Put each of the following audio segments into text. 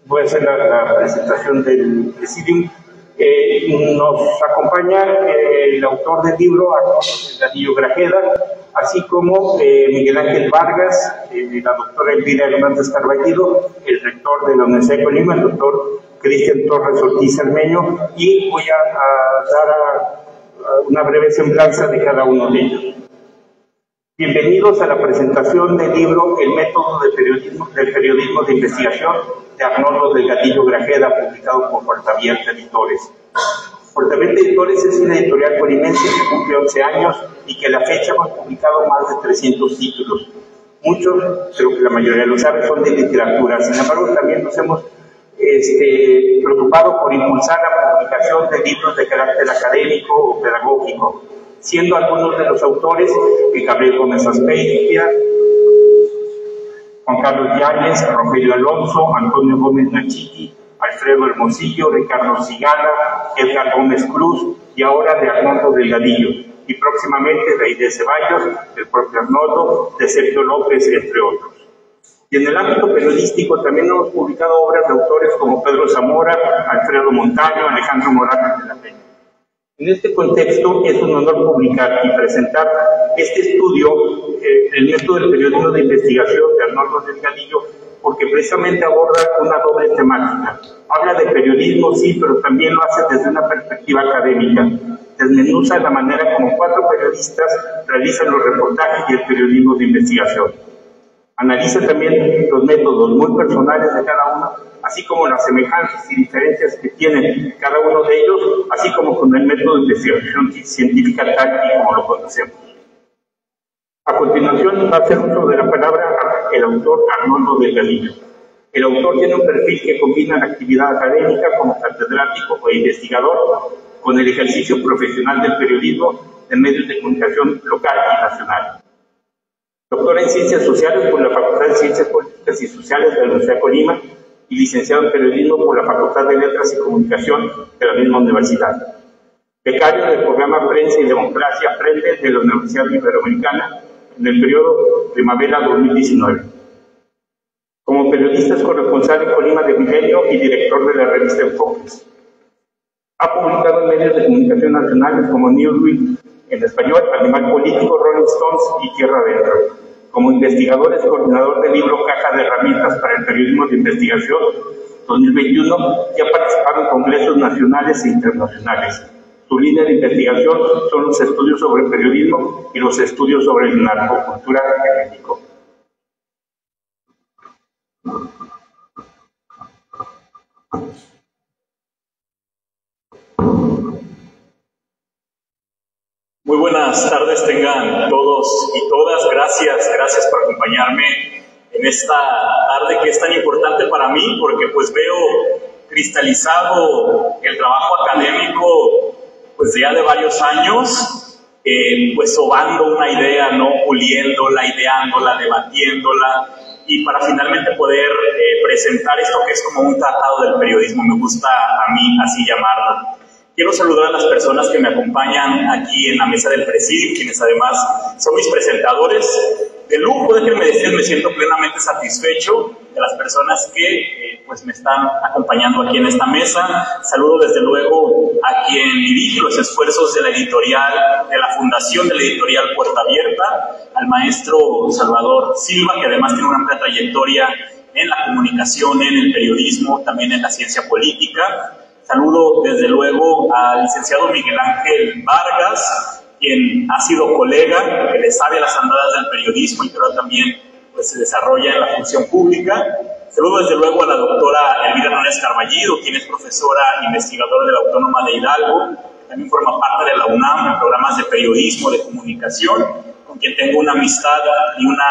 Voy a hacer la presentación del Presidium. Nos acompaña el autor del libro, Gadillo Grajeda, así como Miguel Ángel Vargas, la doctora Elvira Hernández Carballido, el rector de la Universidad de Colima, el doctor Cristian Torres Ortiz Armeño, y voy a dar una breve semblanza de cada uno de ellos. Bienvenidos a la presentación del libro El método del periodismo de investigación de Arnoldo Delgadillo Grajeda, publicado por Portaviente Editores. Portaviente Editores es una editorial colimense que cumple 11 años y que a la fecha hemos publicado más de 300 títulos. Muchos, creo que la mayoría lo sabe, son de literatura. Sin embargo, también nos hemos preocupado por impulsar la publicación de libros de carácter académico o pedagógico, siendo algunos de los autores Gabriel Gómez Azpeitia, Juan Carlos Yáñez, Rogelio Alonso, Antonio Gómez Nachiti, Alfredo Hermosillo, Ricardo Cigala, Edgar Gómez Cruz y ahora de Arnoldo Delgadillo, y próximamente de Aide Ceballos, el propio Arnoldo, de Sergio López, entre otros. Y en el ámbito periodístico también hemos publicado obras de autores como Pedro Zamora, Alfredo Montaño, Alejandro Morales de la Peña. En este contexto es un honor publicar y presentar este estudio, el método del periodismo de investigación de Arnoldo Delgadillo, porque precisamente aborda una doble temática. Habla de periodismo, sí, pero también lo hace desde una perspectiva académica. Desmenuza la manera como 4 periodistas realizan los reportajes y el periodismo de investigación. Analiza también los métodos muy personales de cada uno, así como las semejanzas y diferencias que tienen cada uno de ellos, así como con el método de investigación científica tal y como lo conocemos. A continuación va a hacer uso de la palabra el autor Arnoldo Delgadillo. El autor tiene un perfil que combina la actividad académica como catedrático o investigador con el ejercicio profesional del periodismo en medios de comunicación local y nacional. Doctor en Ciencias Sociales por la Facultad de Ciencias Políticas y Sociales de la Universidad de Colima y licenciado en Periodismo por la Facultad de Letras y Comunicación de la misma universidad. Becario del programa Prensa y Democracia Frente de la Universidad Iberoamericana en el periodo primavera 2019. Como periodista es corresponsal en Colima de Milenio y director de la revista Enfoques. Ha publicado en medios de comunicación nacionales como Newsweek en español, Animal Político, Rolling Stones y Tierra Adentro. Como investigador es coordinador del libro Caja de Herramientas para el Periodismo de Investigación 2021 y ha participado en congresos nacionales e internacionales. Su línea de investigación son los estudios sobre periodismo y los estudios sobre la narcocultura en México. Muy buenas tardes tengan todos y todas. Gracias por acompañarme en esta tarde que es tan importante para mí, porque pues veo cristalizado el trabajo académico pues ya de varios años, pues sobando una idea, ¿no? Puliéndola, ideándola, debatiéndola, y para finalmente poder presentar esto que es como un tratado del periodismo, me gusta a mí así llamarlo. Quiero saludar a las personas que me acompañan aquí en la mesa del Presidium, quienes además son mis presentadores de lujo. Déjenme decir, me siento plenamente satisfecho de las personas que pues me están acompañando aquí en esta mesa. Saludo desde luego a quien dirige los esfuerzos de la editorial, de la fundación de la editorial Puerta Abierta, al maestro Salvador Silva, que además tiene una amplia trayectoria en la comunicación, en el periodismo, también en la ciencia política. Saludo desde luego al licenciado Miguel Ángel Vargas, quien ha sido colega, que le sabe las andadas del periodismo y que ahora también pues, se desarrolla en la función pública. Saludo desde luego a la doctora Elvira Hernández Carballido, quien es profesora e investigadora de la Autónoma de Hidalgo, que también forma parte de la UNAM en programas de periodismo, de comunicación, con quien tengo una amistad y una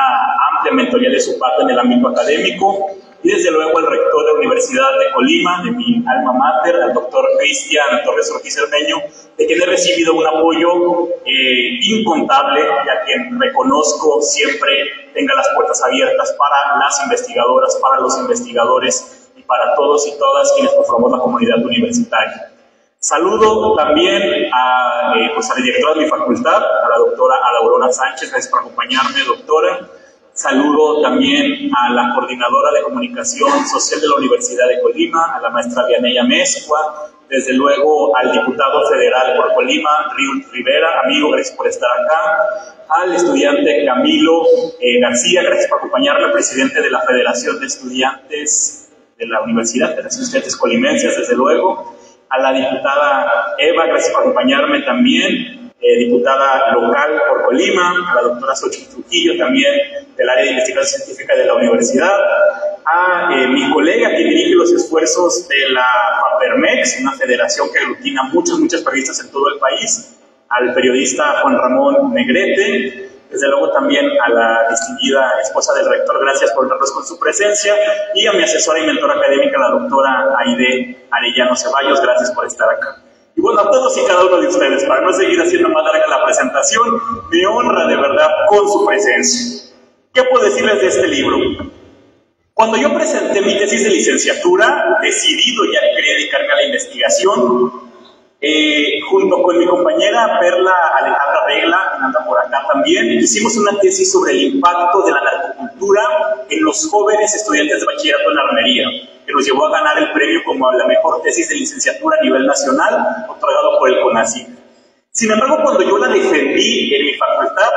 amplia mentoría de su parte en el ámbito académico. Y desde luego el rector de la Universidad de Colima, de mi alma mater, al doctor Cristian Torres Ortiz Armeño, de quien he recibido un apoyo incontable y a quien reconozco siempre tenga las puertas abiertas para las investigadoras, para los investigadores y para todos y todas quienes conformamos la comunidad universitaria. Saludo también a la directora de mi facultad, a la doctora Aurora Sánchez. Gracias por acompañarme, doctora. Saludo también a la coordinadora de comunicación social de la Universidad de Colima, a la maestra Vianey Amezcua, desde luego al diputado federal por Colima, Riul Rivera, amigo, gracias por estar acá, al estudiante Camilo García, gracias por acompañarme, presidente de la Federación de Estudiantes de la Universidad, de las Estudiantes Colimenses, desde luego, a la diputada Eva, gracias por acompañarme también, diputada local por Colima, a la doctora Xochitl Trujillo, también del área de investigación científica de la universidad, a mi colega que dirige los esfuerzos de la FAPERMEX, una federación que aglutina muchos periodistas en todo el país, al periodista Juan Ramón Negrete, desde luego también a la distinguida esposa del rector, gracias por honrarnos con su presencia, y a mi asesora y mentora académica, la doctora Aide Arellano Ceballos, gracias por estar acá. Y bueno, a todos y cada uno de ustedes, para no seguir haciendo más larga la presentación, me honra de verdad con su presencia. ¿Qué puedo decirles de este libro? Cuando yo presenté mi tesis de licenciatura, decidido ya que quería dedicarme a la investigación, junto con mi compañera Perla Alejandra Regla, que anda por acá también, hicimos una tesis sobre el impacto de la narcocultura en los jóvenes estudiantes de bachillerato en armería, que nos llevó a ganar el premio como la mejor tesis de licenciatura a nivel nacional, otorgado por el CONACYT. Sin embargo, cuando yo la defendí en mi facultad,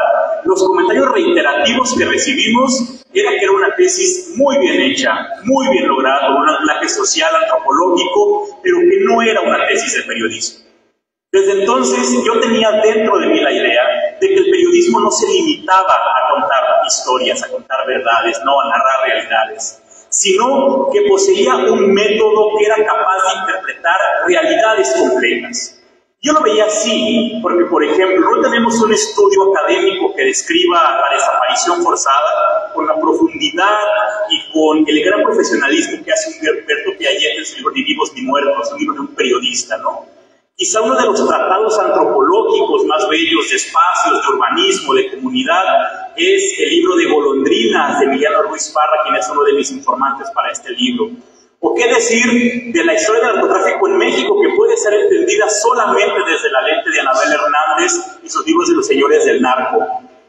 los comentarios reiterativos que recibimos era que era una tesis muy bien hecha, muy bien lograda, con un anclaje social, antropológico, pero que no era una tesis de periodismo. Desde entonces, yo tenía dentro de mí la idea de que el periodismo no se limitaba a contar historias, a contar verdades, no a narrar realidades, sino que poseía un método que era capaz de interpretar realidades complejas. Yo lo veía así, porque, por ejemplo, no tenemos un estudio académico que describa la desaparición forzada con la profundidad y con el gran profesionalismo que hace Humberto Piaget en su libro Ni vivos ni muertos, un libro de un periodista, ¿no? Quizá uno de los tratados antropológicos más bellos de espacios, de urbanismo, de comunidad, es el libro de Golondrinas de Emiliano Ruiz Parra, quien es uno de mis informantes para este libro. ¿O qué decir de la historia del narcotráfico en México, que puede ser entendida solamente desde la lente de Anabel Hernández y sus libros de los señores del narco?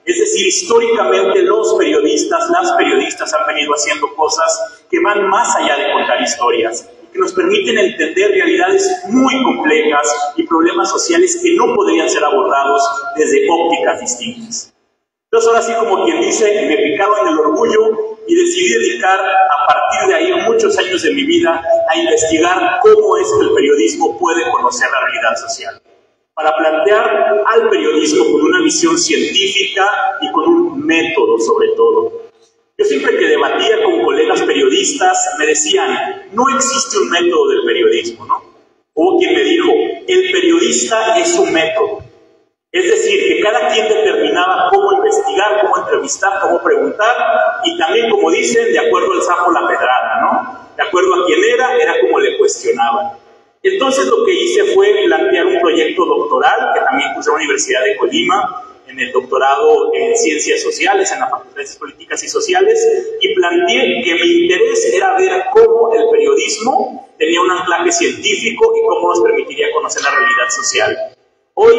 Es decir, históricamente los periodistas, las periodistas han venido haciendo cosas que van más allá de contar historias, que nos permiten entender realidades muy complejas y problemas sociales que no podrían ser abordados desde ópticas distintas. Entonces, ahora sí, como quien dice, me picaba en el orgullo y decidí dedicar a partir de ahí muchos años de mi vida a investigar cómo es que el periodismo puede conocer la realidad social, para plantear al periodismo con una visión científica y con un método sobre todo. Yo siempre que debatía con colegas periodistas me decían, no existe un método del periodismo, ¿no? Hubo quien me dijo, el periodista es un método. Es decir, que cada quien determinaba cómo investigar, cómo entrevistar, cómo preguntar, y también, como dicen, de acuerdo al sapo la pedrada, ¿no? De acuerdo a quién era como le cuestionaban. Entonces lo que hice fue plantear un proyecto doctoral, que también puse en la Universidad de Colima, en el doctorado en Ciencias Sociales, en la Facultad de Ciencias Políticas y Sociales, y planteé que mi interés era ver cómo el periodismo tenía un anclaje científico y cómo nos permitiría conocer la realidad social. Hoy,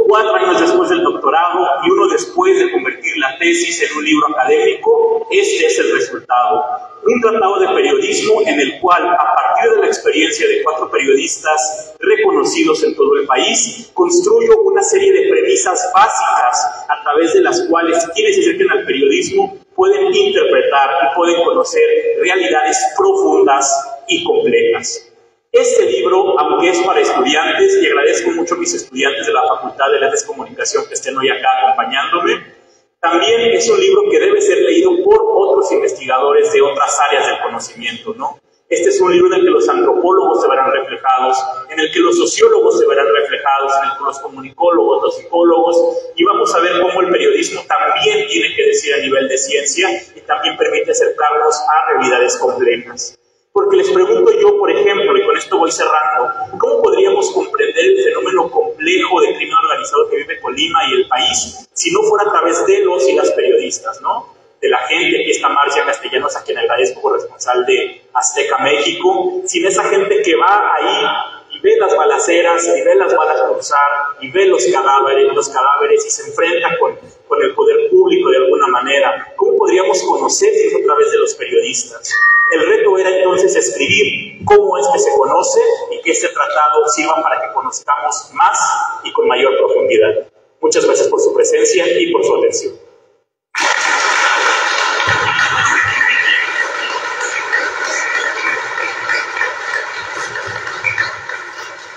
4 años después del doctorado y 1 después de convertir la tesis en un libro académico, este es el resultado. Un tratado de periodismo en el cual, a partir de la experiencia de 4 periodistas reconocidos en todo el país, construyo una serie de premisas básicas a través de las cuales quienes se acerquen al periodismo pueden interpretar y pueden conocer realidades profundas y complejas. Este libro, aunque es para estudiantes, y agradezco mucho a mis estudiantes de la Facultad de Letras y Comunicación que estén hoy acá acompañándome, también es un libro que debe ser leído por otros investigadores de otras áreas del conocimiento, ¿no? Este es un libro en el que los antropólogos se verán reflejados, en el que los sociólogos se verán reflejados, en el que los comunicólogos, los psicólogos, y vamos a ver cómo el periodismo también tiene que decir a nivel de ciencia y también permite acercarnos a realidades complejas. Porque les pregunto yo, por ejemplo, y con esto voy cerrando, ¿cómo podríamos comprender el fenómeno complejo de crimen organizado que vive Colima y el país si no fuera a través de los y las periodistas, ¿no? De la gente, aquí está Marcia Castellanos, a quien agradezco, corresponsal de Azteca México, sin esa gente que va ahí y ve las balaceras, y ve las balas cruzar, y ve los cadáveres y se enfrenta con el poder público de alguna manera. ¿Cómo podríamos conocernos a través de los periodistas? El reto era entonces escribir cómo es que se conoce y que este tratado sirva para que conozcamos más y con mayor profundidad. Muchas gracias por su presencia y por su atención.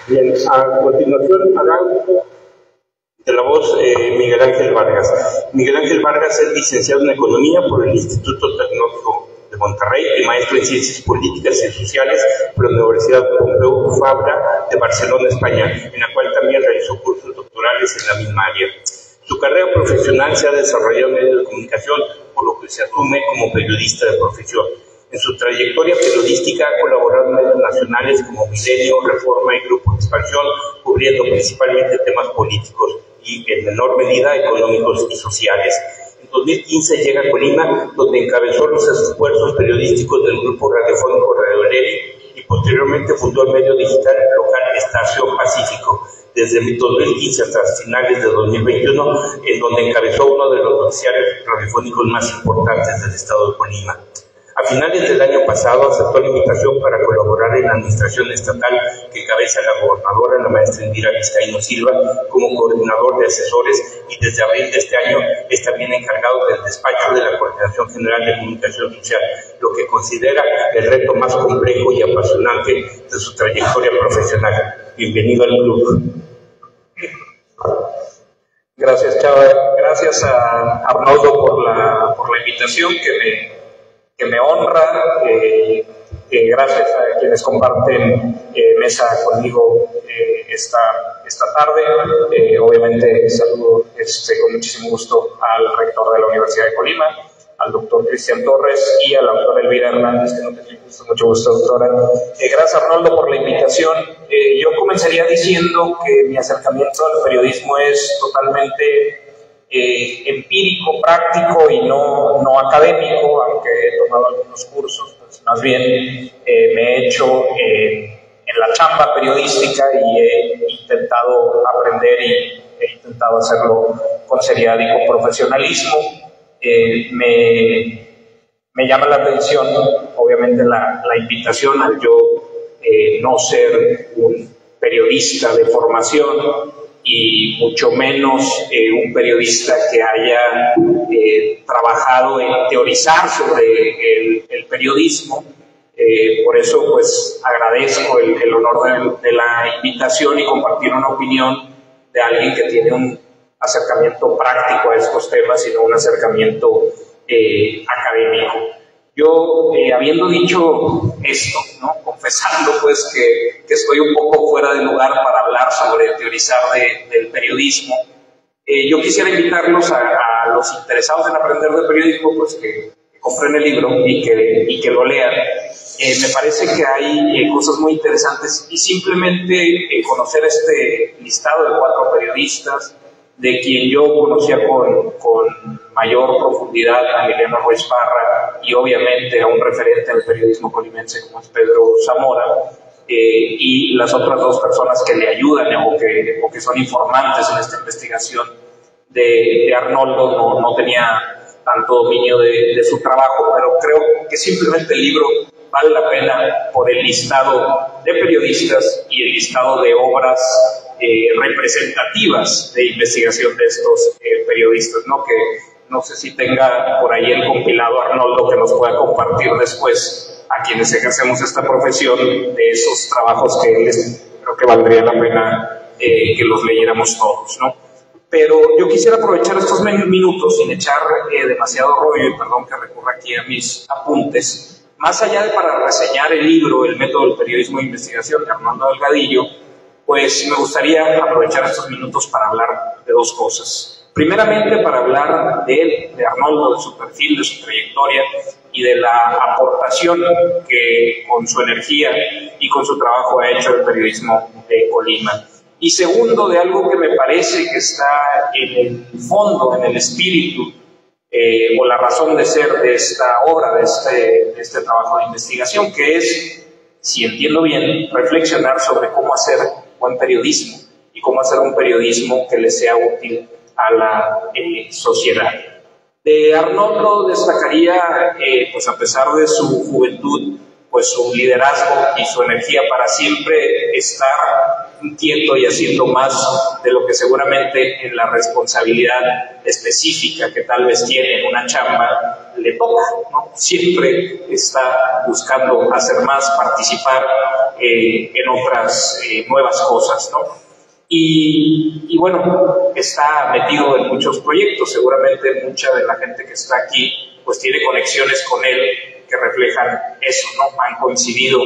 Bien, a continuación hará de la voz Miguel Ángel Vargas. Miguel Ángel Vargas es licenciado en Economía por el Instituto Tecnológico de Monterrey y maestro en Ciencias Políticas y Sociales por la Universidad Pompeu Fabra de Barcelona, España, en la cual también realizó cursos doctorales en la misma área. Su carrera profesional se ha desarrollado en medios de comunicación, por lo que se asume como periodista de profesión. En su trayectoria periodística ha colaborado en medios nacionales como Milenio, Reforma y Grupo de Expansión, cubriendo principalmente temas políticos y en menor medida económicos y sociales. En 2015 llega a Colima, donde encabezó los esfuerzos periodísticos del grupo radiofónico Radio Lely y posteriormente fundó el medio digital local Estación Pacífico, desde 2015 hasta finales de 2021, en donde encabezó uno de los noticiarios radiofónicos más importantes del estado de Colima. A finales del año pasado aceptó la invitación para colaborar en la administración estatal que encabeza la gobernadora, la maestra Indira Vizcaíno Silva, como coordinador de asesores, y desde abril de este año es también encargado del despacho de la Coordinación General de Comunicación Social, lo que considera el reto más complejo y apasionante de su trayectoria profesional. Bienvenido al club. Gracias, Chava. Gracias a Arnoldo por la invitación que me honra. Gracias a quienes comparten mesa conmigo esta tarde. Obviamente saludo con muchísimo gusto al rector de la Universidad de Colima, al doctor Cristian Torres y a la doctora Elvira Hernández, que no tengo mucho gusto, doctora. Gracias, Arnoldo, por la invitación. Yo comenzaría diciendo que mi acercamiento al periodismo es totalmente empírico, práctico y no académico, aunque he tomado algunos cursos, pues más bien me he hecho en la chamba periodística y he intentado aprender y he intentado hacerlo con seriedad y con profesionalismo. Me llama la atención, obviamente, la invitación al yo no ser un periodista de formación y mucho menos un periodista que haya trabajado en teorizar sobre el periodismo. Por eso, pues, agradezco el honor de la invitación y compartir una opinión de alguien que tiene un acercamiento práctico a estos temas y no un acercamiento académico. Yo, habiendo dicho esto, ¿no?, confesando pues que estoy un poco fuera de lugar para hablar sobre teorizar del periodismo, yo quisiera invitarlos a los interesados en aprender de periodismo, pues que compren el libro y que lo lean. Me parece que hay cosas muy interesantes y simplemente conocer este listado de 4 periodistas, de quien yo conocía con mayor profundidad a Emiliano Ruiz Parra y obviamente a un referente del periodismo colimense como es Pedro Zamora, y las otras 2 personas que le ayudan o que son informantes en esta investigación de Arnoldo. No tenía tanto dominio de su trabajo, pero creo que simplemente el libro vale la pena por el listado de periodistas y el listado de obras representativas de investigación de estos periodistas, ¿no? Que no sé si tenga por ahí el compilado Arnoldo que nos pueda compartir después a quienes ejercemos esta profesión de esos trabajos que creo que valdría la pena que los leyéramos todos, ¿no? Pero yo quisiera aprovechar estos minutos sin echar demasiado rollo, y perdón que recurra aquí a mis apuntes, más allá de para reseñar el libro El método del periodismo de investigación de Arnoldo Delgadillo, pues me gustaría aprovechar estos minutos para hablar de 2 cosas. Primeramente, para hablar de él, de Arnoldo, de su perfil, de su trayectoria y de la aportación que con su energía y con su trabajo ha hecho el periodismo de Colima. Y segundo, de algo que me parece que está en el fondo, en el espíritu, o la razón de ser de esta obra, de este trabajo de investigación, que es, si entiendo bien, reflexionar sobre cómo hacer buen periodismo y cómo hacer un periodismo que le sea útil a la sociedad. De Arnoldo destacaría, pues a pesar de su juventud, pues su liderazgo y su energía para siempre estar inquieto y haciendo más de lo que seguramente en la responsabilidad específica que tal vez tiene en una chamba le toca, ¿no? Siempre está buscando hacer más, participar en otras nuevas cosas, ¿no? Y bueno, está metido en muchos proyectos. Seguramente mucha de la gente que está aquí pues tiene conexiones con él que reflejan eso, ¿no? Han coincidido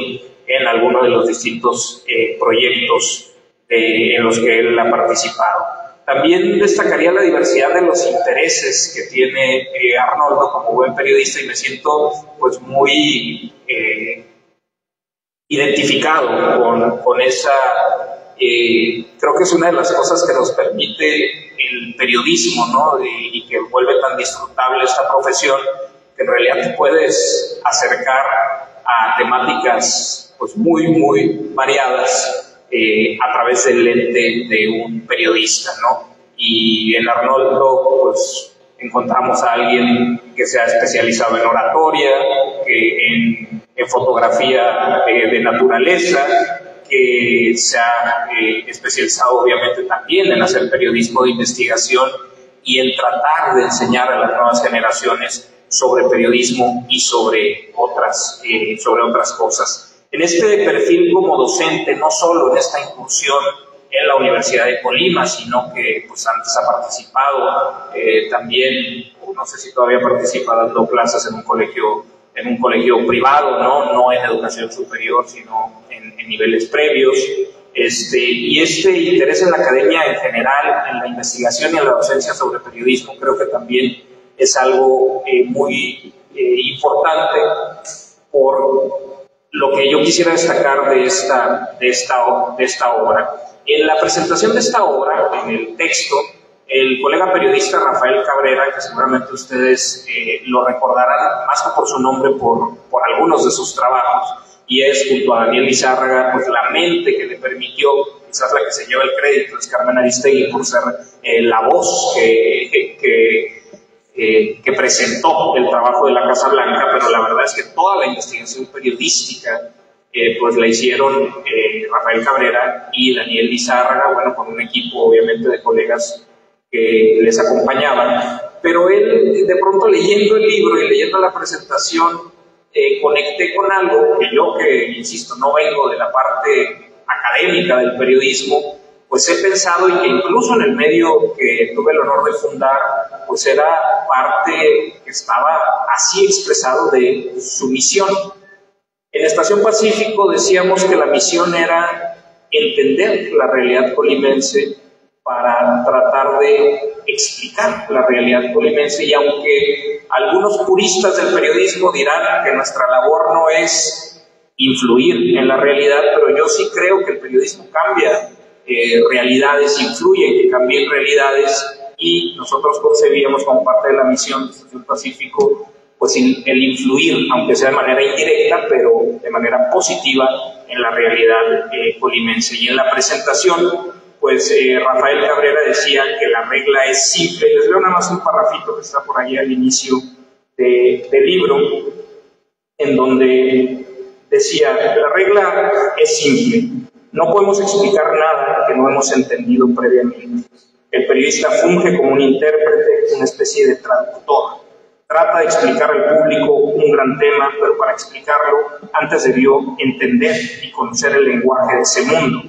en alguno de los distintos proyectos en los que él ha participado. También destacaría la diversidad de los intereses que tiene Arnoldo como buen periodista, y me siento pues muy identificado con esa... creo que es una de las cosas que nos permite el periodismo, ¿no? Y que vuelve tan disfrutable esta profesión, que en realidad te puedes acercar a temáticas pues muy variadas a través del lente de un periodista, ¿no? Y en Arnoldo pues encontramos a alguien que se ha especializado en oratoria, en fotografía de naturaleza, que se ha especializado obviamente también en hacer periodismo de investigación y en tratar de enseñar a las nuevas generaciones sobre periodismo y sobre otras cosas. En este perfil como docente, no solo en esta incursión en la Universidad de Colima, sino que pues antes ha participado también, no sé si todavía participa dando clases en un colegio privado, no en educación superior, sino en niveles previos. Y este interés en la academia en general, en la investigación y en la docencia sobre periodismo, creo que también es algo muy importante por lo que yo quisiera destacar de esta obra. En la presentación de esta obra, en el texto, el colega periodista Rafael Cabrera, que seguramente ustedes lo recordarán más que por su nombre, por algunos de sus trabajos, y es junto a Daniel Lizárraga, pues la mente que le permitió, quizás la que se lleva el crédito es Carmen Aristegui por ser la voz que presentó el trabajo de la Casa Blanca, pero la verdad es que toda la investigación periodística pues la hicieron Rafael Cabrera y Daniel Lizárraga, bueno, con un equipo obviamente de colegas que les acompañaban, pero él de pronto leyendo el libro y leyendo la presentación conecté con algo que insisto, no vengo de la parte académica del periodismo, pues he pensado, y que incluso en el medio que tuve el honor de fundar, pues era parte que estaba así expresado de su misión. En Estación Pacífico decíamos que la misión era entender la realidad colimense para tratar de explicar la realidad colimense, y aunque algunos puristas del periodismo dirán que nuestra labor no es influir en la realidad, pero yo sí creo que el periodismo cambia realidades, influye en que cambien realidades, y nosotros concebíamos como parte de la misión de Estación Pacífico pues el influir, aunque sea de manera indirecta, pero de manera positiva en la realidad colimense. Y en la presentación pues Rafael Cabrera decía que la regla es simple. Les leo nada más un parrafito que está por ahí al inicio del libro, en donde decía: la regla es simple, no podemos explicar nada que no hemos entendido previamente. El periodista funge como un intérprete, una especie de traductor. Trata de explicar al público un gran tema, pero para explicarlo antes debió entender y conocer el lenguaje de ese mundo,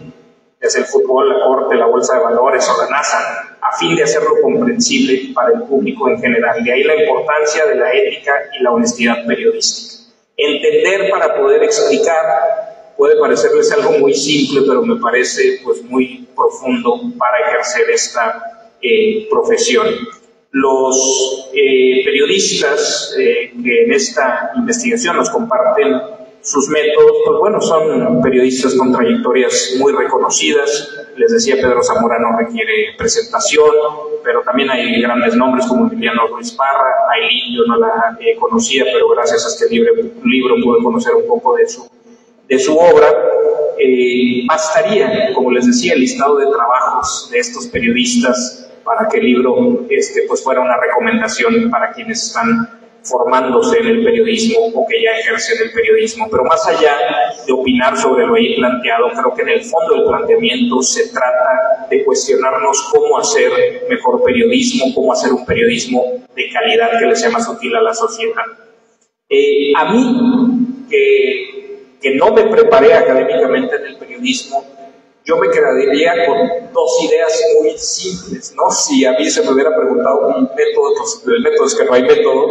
desde el fútbol, la corte, la bolsa de valores o la NASA, a fin de hacerlo comprensible para el público en general. De ahí la importancia de la ética y la honestidad periodística. Entender para poder explicar puede parecerles algo muy simple, pero me parece pues muy profundo para ejercer esta profesión. Los periodistas que en esta investigación nos comparten sus métodos, pues bueno, son periodistas con trayectorias muy reconocidas. Les decía, Pedro Zamora no requiere presentación, pero también hay grandes nombres como Emiliano Ruiz Parra. Ailín yo no la conocía, pero gracias a este libro pude conocer un poco de su obra. Bastaría, como les decía, el listado de trabajos de estos periodistas para que el libro pues fuera una recomendación para quienes están formándose en el periodismo o que ya ejercen el periodismo. Pero más allá de opinar sobre lo ahí planteado, creo que en el fondo del planteamiento se trata de cuestionarnos cómo hacer mejor periodismo, cómo hacer un periodismo de calidad que le sea más útil a la sociedad. A mí, que no me preparé académicamente en el periodismo, yo me quedaría con dos ideas muy simples, ¿no? Si a mí se me hubiera preguntado mi método, pues el método es que no hay método,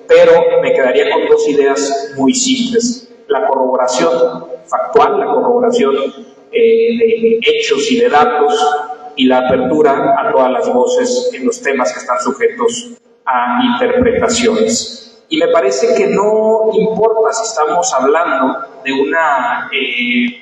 pero me quedaría con dos ideas muy simples. La corroboración factual, la corroboración de hechos y de datos, y la apertura a todas las voces en los temas que están sujetos a interpretaciones. Y me parece que no importa si estamos hablando de una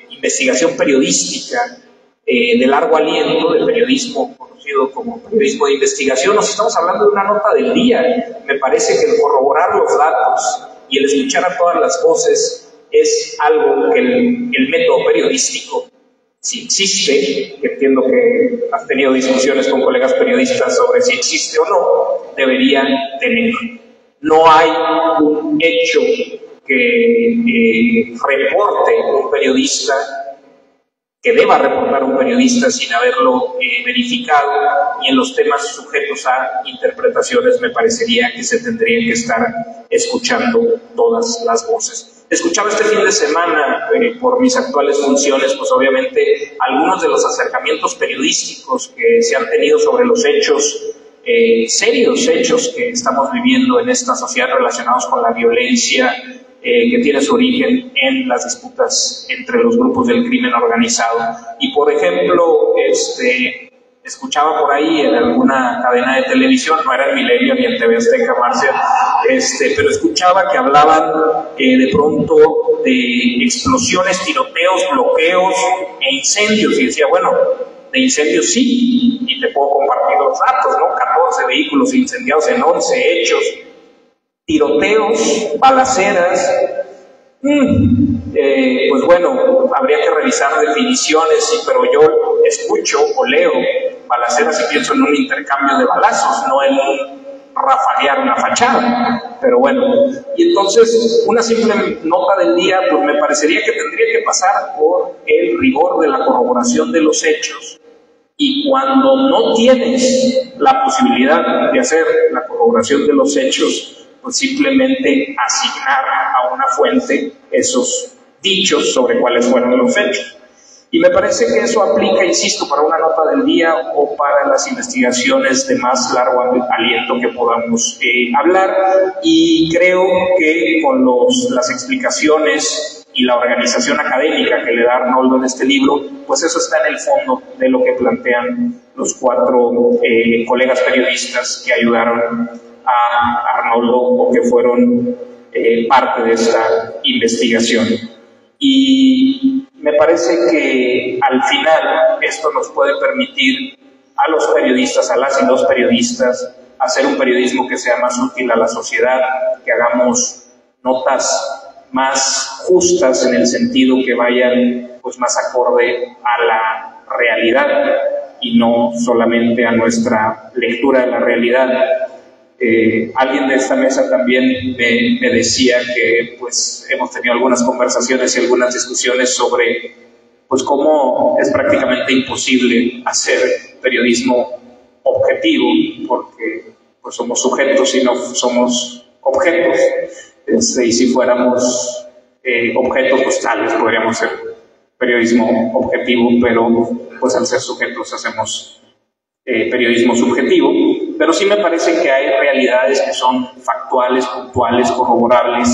investigación periodística de largo aliento, de periodismo conocido como periodismo de investigación, o si estamos hablando de una nota del día. Me parece que el corroborar los datos y el escuchar a todas las voces es algo que el método periodístico, si existe, que entiendo que has tenido discusiones con colegas periodistas sobre si existe o no, debería tener. No hay un hecho que reporte un periodista, que deba reportar un periodista sin haberlo verificado, y en los temas sujetos a interpretaciones me parecería que se tendrían que estar escuchando todas las voces. Escuchaba este fin de semana, por mis actuales funciones, pues obviamente algunos de los acercamientos periodísticos que se han tenido sobre los hechos, serios hechos que estamos viviendo en esta sociedad relacionados con la violencia, que tiene su origen en las disputas entre los grupos del crimen organizado. Y por ejemplo, escuchaba por ahí en alguna cadena de televisión, no era en Milenio ni en TV Azteca, Marcia, pero escuchaba que hablaban de pronto de explosiones, tiroteos, bloqueos e incendios, y decía, bueno, de incendios sí, y te puedo compartir los datos, ¿no? 14 vehículos incendiados en 11 hechos. Tiroteos, balaceras, pues bueno, habría que revisar definiciones, pero yo escucho o leo balaceras y pienso en un intercambio de balazos, no en un rafaguear una fachada. Pero bueno, y entonces una simple nota del día, pues me parecería que tendría que pasar por el rigor de la corroboración de los hechos, y cuando no tienes la posibilidad de hacer la corroboración de los hechos, pues simplemente asignar a una fuente esos dichos sobre cuáles fueron los hechos. Y me parece que eso aplica, insisto, para una nota del día o para las investigaciones de más largo aliento que podamos hablar, y creo que con las explicaciones y la organización académica que le da Arnoldo en este libro, pues eso está en el fondo de lo que plantean los 4 colegas periodistas que ayudaron a Arnoldo o que fueron parte de esta investigación. Y me parece que al final esto nos puede permitir a los periodistas, a las y los periodistas, hacer un periodismo que sea más útil a la sociedad, que hagamos notas más justas en el sentido que vayan pues más acorde a la realidad y no solamente a nuestra lectura de la realidad. Alguien de esta mesa también me decía que pues hemos tenido algunas conversaciones y algunas discusiones sobre pues cómo es prácticamente imposible hacer periodismo objetivo, porque pues somos sujetos y no somos objetos. Y si fuéramos objetos, pues tal vez podríamos hacer periodismo objetivo, pero pues al ser sujetos hacemos periodismo subjetivo. Pero sí me parece que hay realidades que son factuales, puntuales, corroborables,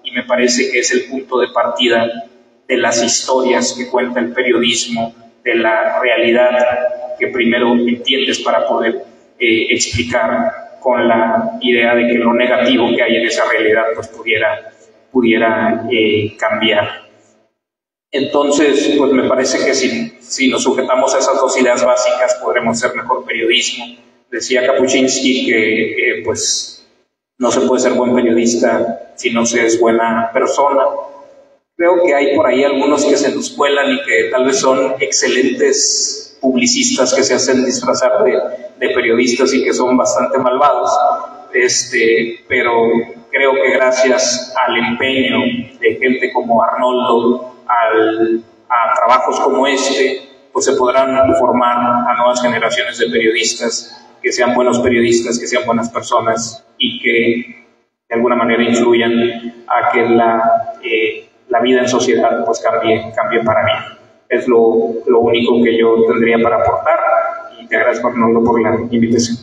y me parece que es el punto de partida de las historias que cuenta el periodismo, de la realidad que primero entiendes para poder explicar con la idea de que lo negativo que hay en esa realidad pues pudiera cambiar. Entonces, pues me parece que si nos sujetamos a esas dos ideas básicas podremos hacer mejor periodismo. Decía Kapuczynski que pues no se puede ser buen periodista si no se es buena persona. Creo que hay por ahí algunos que se nos cuelan y que tal vez son excelentes publicistas que se hacen disfrazar de periodistas y que son bastante malvados, pero creo que gracias al empeño de gente como Arnoldo, a trabajos como pues se podrán formar a nuevas generaciones de periodistas que sean buenos periodistas, que sean buenas personas y que de alguna manera influyan a que la vida en sociedad pues cambie para bien. Es lo único que yo tendría para aportar y te agradezco, Arnoldo, por la invitación.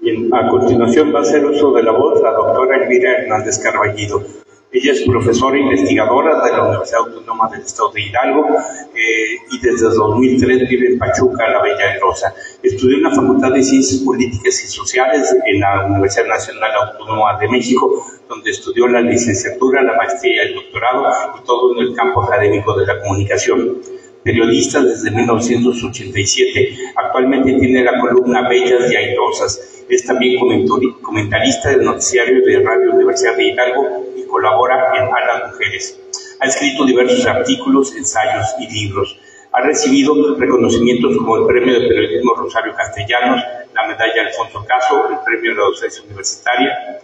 Bien, a continuación va a hacer uso de la voz la doctora Elvira Hernández Carballido. Ella es profesora e investigadora de la Universidad Autónoma del Estado de Hidalgo y desde 2003 vive en Pachuca, la Bella Airosa. Estudió en la Facultad de Ciencias Políticas y Sociales en la Universidad Nacional Autónoma de México, donde estudió la licenciatura, la maestría y el doctorado, y todo en el campo académico de la comunicación. Periodista desde 1987, actualmente tiene la columna Bellas y Airosas. Es también comentarista del noticiario de Radio Universidad de Hidalgo y colabora en A las Mujeres. Ha escrito diversos artículos, ensayos y libros. Ha recibido reconocimientos como el Premio de Periodismo Rosario Castellanos, la Medalla Alfonso Caso, el Premio de la Docencia Universitaria,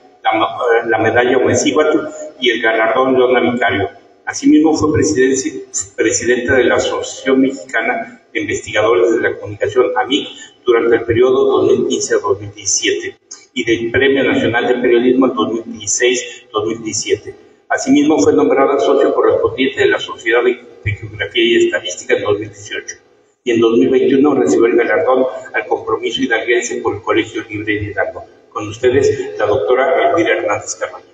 la Medalla Huesíhuatl y el Galardón Leona Vicario. Asimismo, fue presidenta de la Asociación Mexicana de Investigadores de la Comunicación, AMIC, durante el periodo 2015 a 2017 y del Premio Nacional de Periodismo en 2016-2017. Asimismo, fue nombrada socio correspondiente de la Sociedad de Geografía y Estadística en 2018 y en 2021 recibió el galardón al compromiso hidalguense por el Colegio Libre de Hidalgo. Con ustedes, la doctora Elvira Hernández Carballido.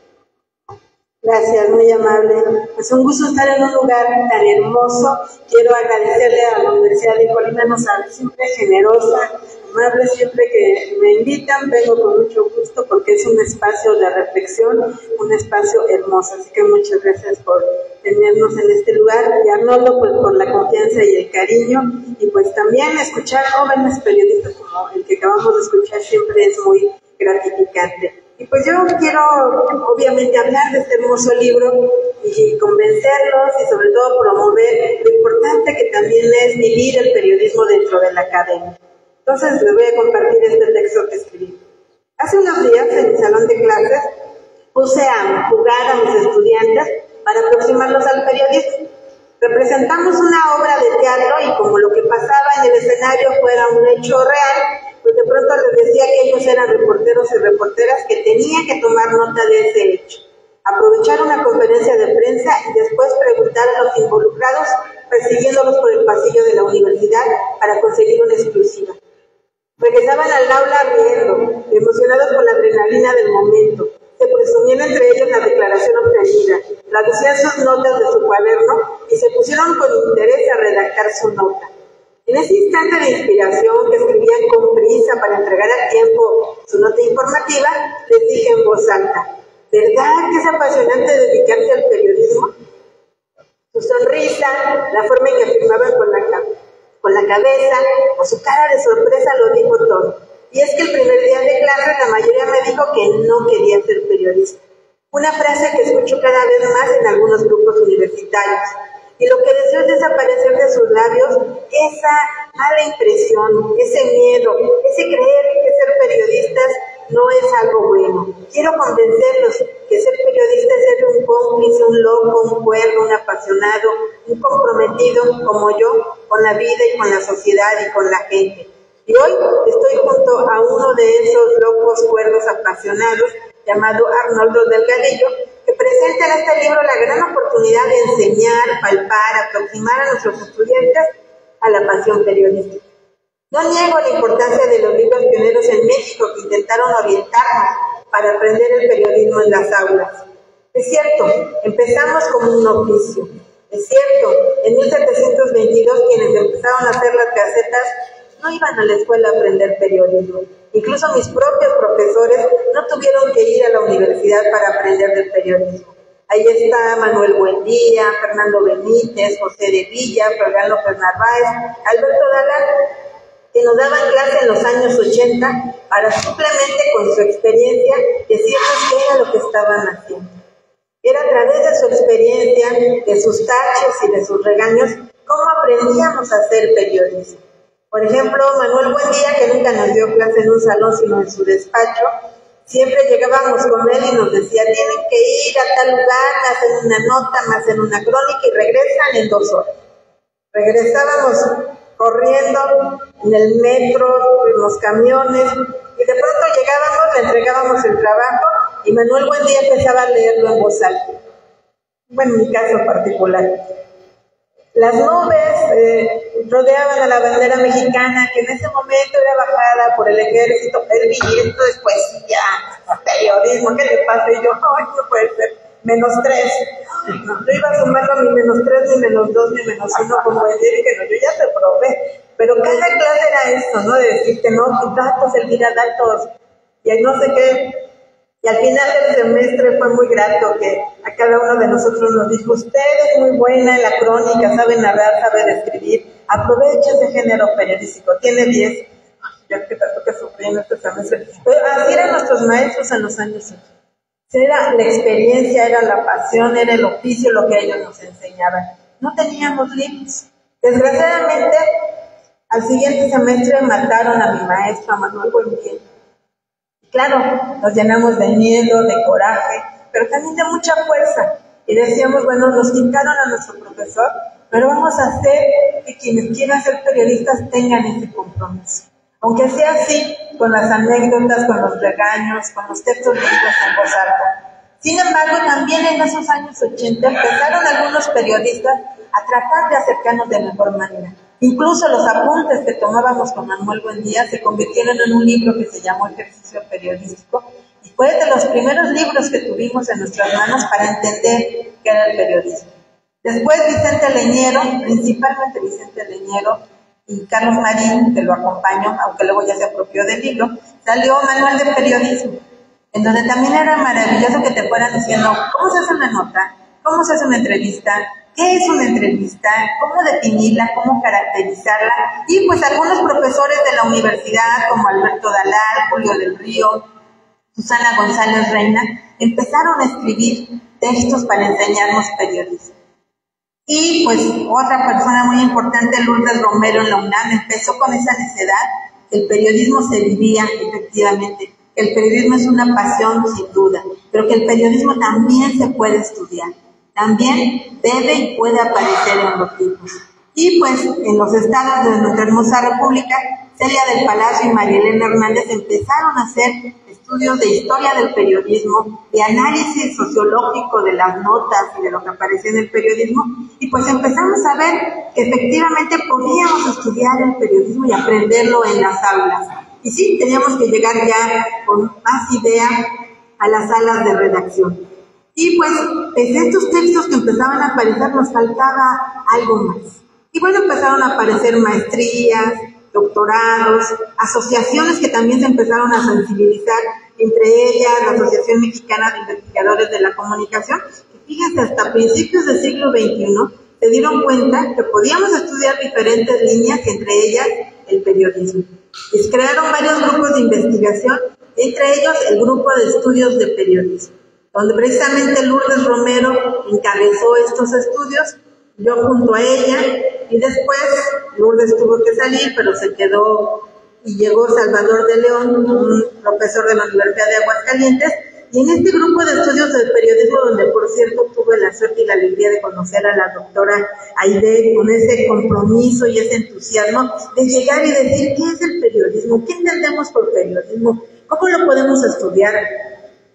Gracias, muy amable. Pues un gusto estar en un lugar tan hermoso. Quiero agradecerle a la Universidad de Colima, nos sabe, siempre generosa, amable, siempre que me invitan, vengo con mucho gusto porque es un espacio de reflexión, un espacio hermoso. Así que muchas gracias por tenernos en este lugar. Y Arnoldo, pues por la confianza y el cariño. Y pues también escuchar jóvenes periodistas como el que acabamos de escuchar siempre es muy gratificante. Y pues yo quiero obviamente hablar de este hermoso libro y convencerlos y sobre todo promover lo importante que también es vivir el periodismo dentro de la academia. Entonces les voy a compartir este texto que escribí. Hace unos días en mi salón de clases puse a jugar a mis estudiantes para aproximarlos al periodismo. Representamos una obra de teatro y como lo que pasaba en el escenario fuera un hecho real, pues de pronto les decía que ellos eran reporteros y reporteras que tenían que tomar nota de ese hecho, aprovechar una conferencia de prensa y después preguntar a los involucrados, persiguiéndolos por el pasillo de la universidad para conseguir una exclusiva. Regresaban al aula riendo, emocionados por la adrenalina del momento. Se presumían entre ellos la declaración obtenida, traducían sus notas de su cuaderno y se pusieron con interés a redactar su nota. En ese instante de inspiración que escribían con prisa para entregar a tiempo su nota informativa, les dije en voz alta, ¿verdad que es apasionante dedicarse al periodismo? Su sonrisa, la forma en que afirmaban con la cabeza o su cara de sorpresa lo dijo todo. Y es que el primer día de clase la mayoría me dijo que no quería ser periodista. Una frase que escucho cada vez más en algunos grupos universitarios. Y lo que deseo es desaparecer de sus labios esa mala impresión, ese miedo, ese creer que ser periodistas no es algo bueno. Quiero convencerlos que ser periodista es ser un cómplice, un loco, un cuerdo, un apasionado, un comprometido como yo con la vida y con la sociedad y con la gente. Y hoy estoy junto a uno de esos locos cuerdos apasionados llamado Arnoldo Delgadillo, que presenta en este libro la gran oportunidad de enseñar, palpar, aproximar a nuestros estudiantes a la pasión periodística. No niego la importancia de los libros pioneros en México que intentaron orientarnos para aprender el periodismo en las aulas. Es cierto, empezamos como un oficio. Es cierto, en 1722 quienes empezaron a hacer las gacetas no iban a la escuela a aprender periodismo. Incluso mis propios profesores no tuvieron que ir a la universidad para aprender del periodismo. Ahí está Manuel Buendía, Fernando Benítez, José de Villa, Florian López Narváez, Alberto Dalán, que nos daban clase en los años 80 para simplemente con su experiencia decirnos qué era lo que estaban haciendo. Era a través de su experiencia, de sus taches y de sus regaños, cómo aprendíamos a hacer periodismo. Por ejemplo, Manuel Buendía, que nunca nos dio clase en un salón, sino en su despacho, siempre llegábamos con él y nos decía, tienen que ir a tal lugar, me hacen una nota, me hacen una crónica y regresan en 2 horas. Regresábamos corriendo en el metro, en los camiones, y de pronto llegábamos, le entregábamos el trabajo y Manuel Buendía empezaba a leerlo en voz alta. Bueno, en mi caso particular. Las nubes rodeaban a la bandera mexicana, que en ese momento era bajada por el ejército. Él vi, esto es poesía, periodismo, ¿qué le pasa? Y yo, ay, no puede ser, -3. No, yo iba sumando mi -3, mi -2, mi -1, como decir, y que no, yo ya te probé. Pero cada clase era esto, ¿no? De decirte, no, tus datos, Elvira, datos, y ahí no sé qué. Y al final del semestre fue muy grato que a cada uno de nosotros nos dijo, usted es muy buena en la crónica, sabe narrar, sabe escribir, aproveche ese género periodístico, tiene 10. Yo que tanto que sufrí en este semestre. Pero así eran nuestros maestros en los años 80. Era la experiencia, era la pasión, era el oficio lo que ellos nos enseñaban. No teníamos libros. Desgraciadamente, al siguiente semestre mataron a mi maestro, a Manuel Buendía. Claro, nos llenamos de miedo, de coraje, pero también de mucha fuerza. Y decíamos, bueno, nos quitaron a nuestro profesor, pero vamos a hacer que quienes quieran ser periodistas tengan ese compromiso. Aunque sea así, con las anécdotas, con los regaños, con los textos leídos en voz alta. Sin embargo, también en esos años 80 empezaron algunos periodistas a tratar de acercarnos de mejor manera. Incluso los apuntes que tomábamos con Manuel Buendía se convirtieron en un libro que se llamó Ejercicio Periodístico y fue de los primeros libros que tuvimos en nuestras manos para entender qué era el periodismo. Después Vicente Leñero, principalmente Vicente Leñero y Carlos Marín, que lo acompañó, aunque luego ya se apropió del libro, salió Manual de Periodismo, en donde también era maravilloso que te fueran diciendo cómo se hace una nota, cómo se hace una entrevista, qué es una entrevista, cómo definirla, cómo caracterizarla, y pues algunos profesores de la universidad como Alberto Dalal, Julio del Río, Susana González Reina, empezaron a escribir textos para enseñarnos periodismo. Y pues otra persona muy importante, Lourdes Romero en la UNAM, empezó con esa necedad. El periodismo se vivía efectivamente. El periodismo es una pasión sin duda, pero que el periodismo también se puede estudiar. También debe y puede aparecer en los libros. Y pues en los estados de nuestra hermosa república, Celia del Palacio y María Elena Hernández empezaron a hacer estudios de historia del periodismo, de análisis sociológico de las notas y de lo que aparecía en el periodismo, y pues empezamos a ver que efectivamente podíamos estudiar el periodismo y aprenderlo en las aulas. Y sí, teníamos que llegar ya con más idea a las salas de redacción. Y pues, en estos textos que empezaban a aparecer nos faltaba algo más. Y bueno, empezaron a aparecer maestrías, doctorados, asociaciones que también se empezaron a sensibilizar, entre ellas la Asociación Mexicana de Investigadores de la Comunicación, que fíjense, hasta principios del siglo XXI se dieron cuenta que podíamos estudiar diferentes líneas, entre ellas el periodismo. Y se crearon varios grupos de investigación, entre ellos el Grupo de Estudios de Periodismo, donde precisamente Lourdes Romero encabezó estos estudios, yo junto a ella, y después Lourdes tuvo que salir, pero se quedó y llegó Salvador de León, un profesor de la Universidad de Aguascalientes, y en este grupo de estudios del periodismo, donde por cierto tuve la suerte y la alegría de conocer a la doctora Aide, con ese compromiso y ese entusiasmo de llegar y decir qué es el periodismo, qué entendemos por periodismo, cómo lo podemos estudiar,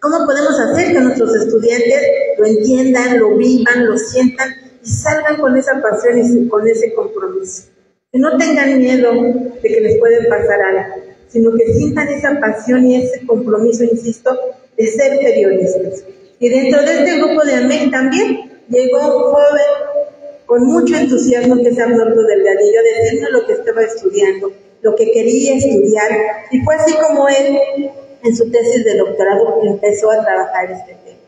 cómo podemos hacer que nuestros estudiantes lo entiendan, lo vivan, lo sientan y salgan con esa pasión y con ese compromiso. Que no tengan miedo de que les puede pasar algo, sino que sientan esa pasión y ese compromiso, insisto, de ser periodistas. Y dentro de este grupo de AMEC también llegó un joven con mucho entusiasmo, que es Arnoldo Delgadillo, a decirnos lo que estaba estudiando, lo que quería estudiar, y fue así como él, en su tesis de doctorado, empezó a trabajar este tema.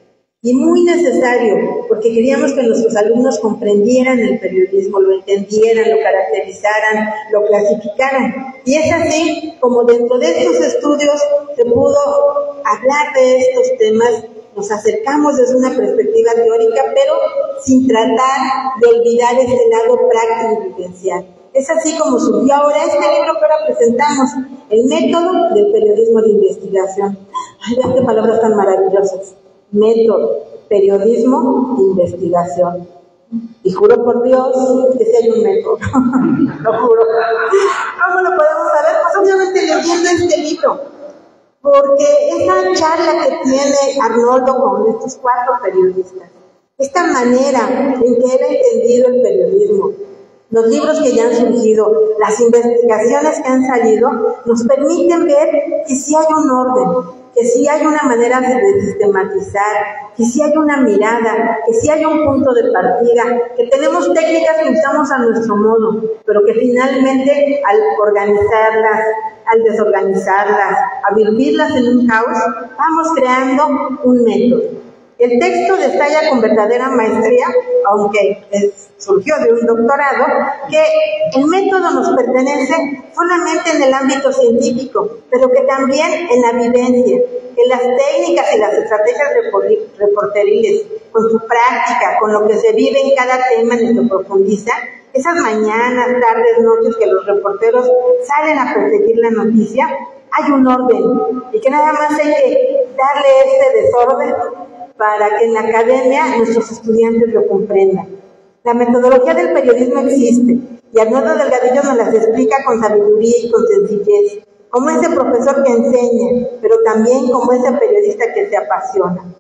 Y muy necesario, porque queríamos que nuestros alumnos comprendieran el periodismo, lo entendieran, lo caracterizaran, lo clasificaran. Y es así como dentro de estos estudios se pudo hablar de estos temas, nos acercamos desde una perspectiva teórica, pero sin tratar de olvidar este lado práctico y vivencial. Es así como surgió ahora este libro que ahora presentamos, El método del periodismo de investigación. Ay, vean qué palabras tan maravillosas. Método, periodismo de investigación. Y juro por Dios que sí hay un método. Lo juro. ¿Cómo lo podemos saber? Pues obviamente leyendo este libro. Porque esa charla que tiene Arnoldo con estos 4 periodistas, esta manera en que él ha entendido el periodismo, los libros que ya han surgido, las investigaciones que han salido, nos permiten ver que sí hay un orden, que sí hay una manera de sistematizar, que sí hay una mirada, que sí hay un punto de partida, que tenemos técnicas que usamos a nuestro modo, pero que finalmente al organizarlas, al desorganizarlas, a vivirlas en un caos, vamos creando un método. El texto detalla con verdadera maestría, aunque surgió de un doctorado, que el método nos pertenece solamente en el ámbito científico, pero que también en la vivencia, que las técnicas y las estrategias reporteriles, con su práctica, con lo que se vive en cada tema en el que profundiza, esas mañanas, tardes, noches que los reporteros salen a perseguir la noticia, hay un orden, y que nada más hay que darle ese desorden para que en la academia nuestros estudiantes lo comprendan. La metodología del periodismo existe, y Arnoldo Delgadillo nos las explica con sabiduría y con sencillez, como ese profesor que enseña, pero también como ese periodista que se apasiona.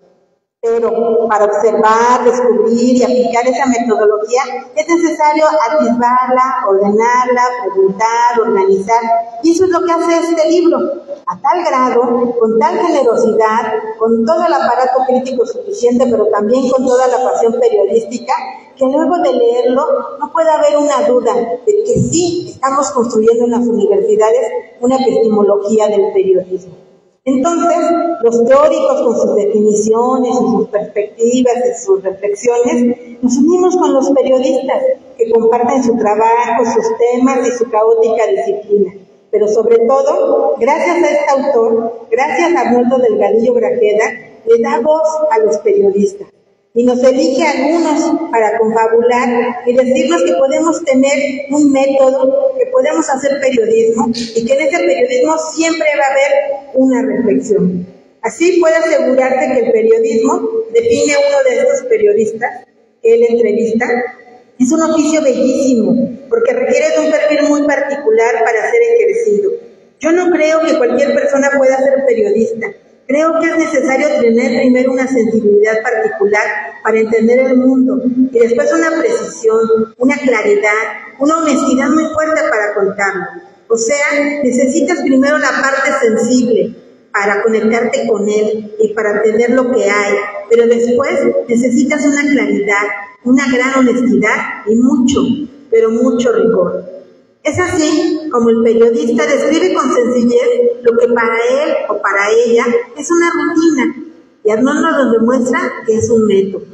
Pero para observar, descubrir y aplicar esa metodología es necesario atisbarla, ordenarla, preguntar, organizar, y eso es lo que hace este libro, a tal grado, con tal generosidad, con todo el aparato crítico suficiente, pero también con toda la pasión periodística, que luego de leerlo no puede haber una duda de que sí estamos construyendo en las universidades una epistemología del periodismo. Entonces, los teóricos con sus definiciones y sus perspectivas y sus reflexiones, nos unimos con los periodistas que comparten su trabajo, sus temas y su caótica disciplina. Pero sobre todo, gracias a este autor, gracias a Arnoldo Delgadillo Grajeda, le da voz a los periodistas y nos elige a algunos para confabular y decirnos que podemos tener un método, que podemos hacer periodismo y que en ese periodismo siempre va a haber una reflexión. Así puede asegurarse que el periodismo, define uno de estos periodistas que él entrevista, es un oficio bellísimo, porque requiere de un perfil muy particular para ser ejercido. Yo no creo que cualquier persona pueda ser periodista. Creo que es necesario tener primero una sensibilidad particular para entender el mundo y después una precisión, una claridad, una honestidad muy fuerte para contarlo. O sea, necesitas primero la parte sensible para conectarte con él y para entender lo que hay, pero después necesitas una claridad, una gran honestidad y mucho, pero mucho rigor. Es así como el periodista describe con sencillez lo que para él o para ella es una rutina, y Arnoldo nos demuestra que es un método,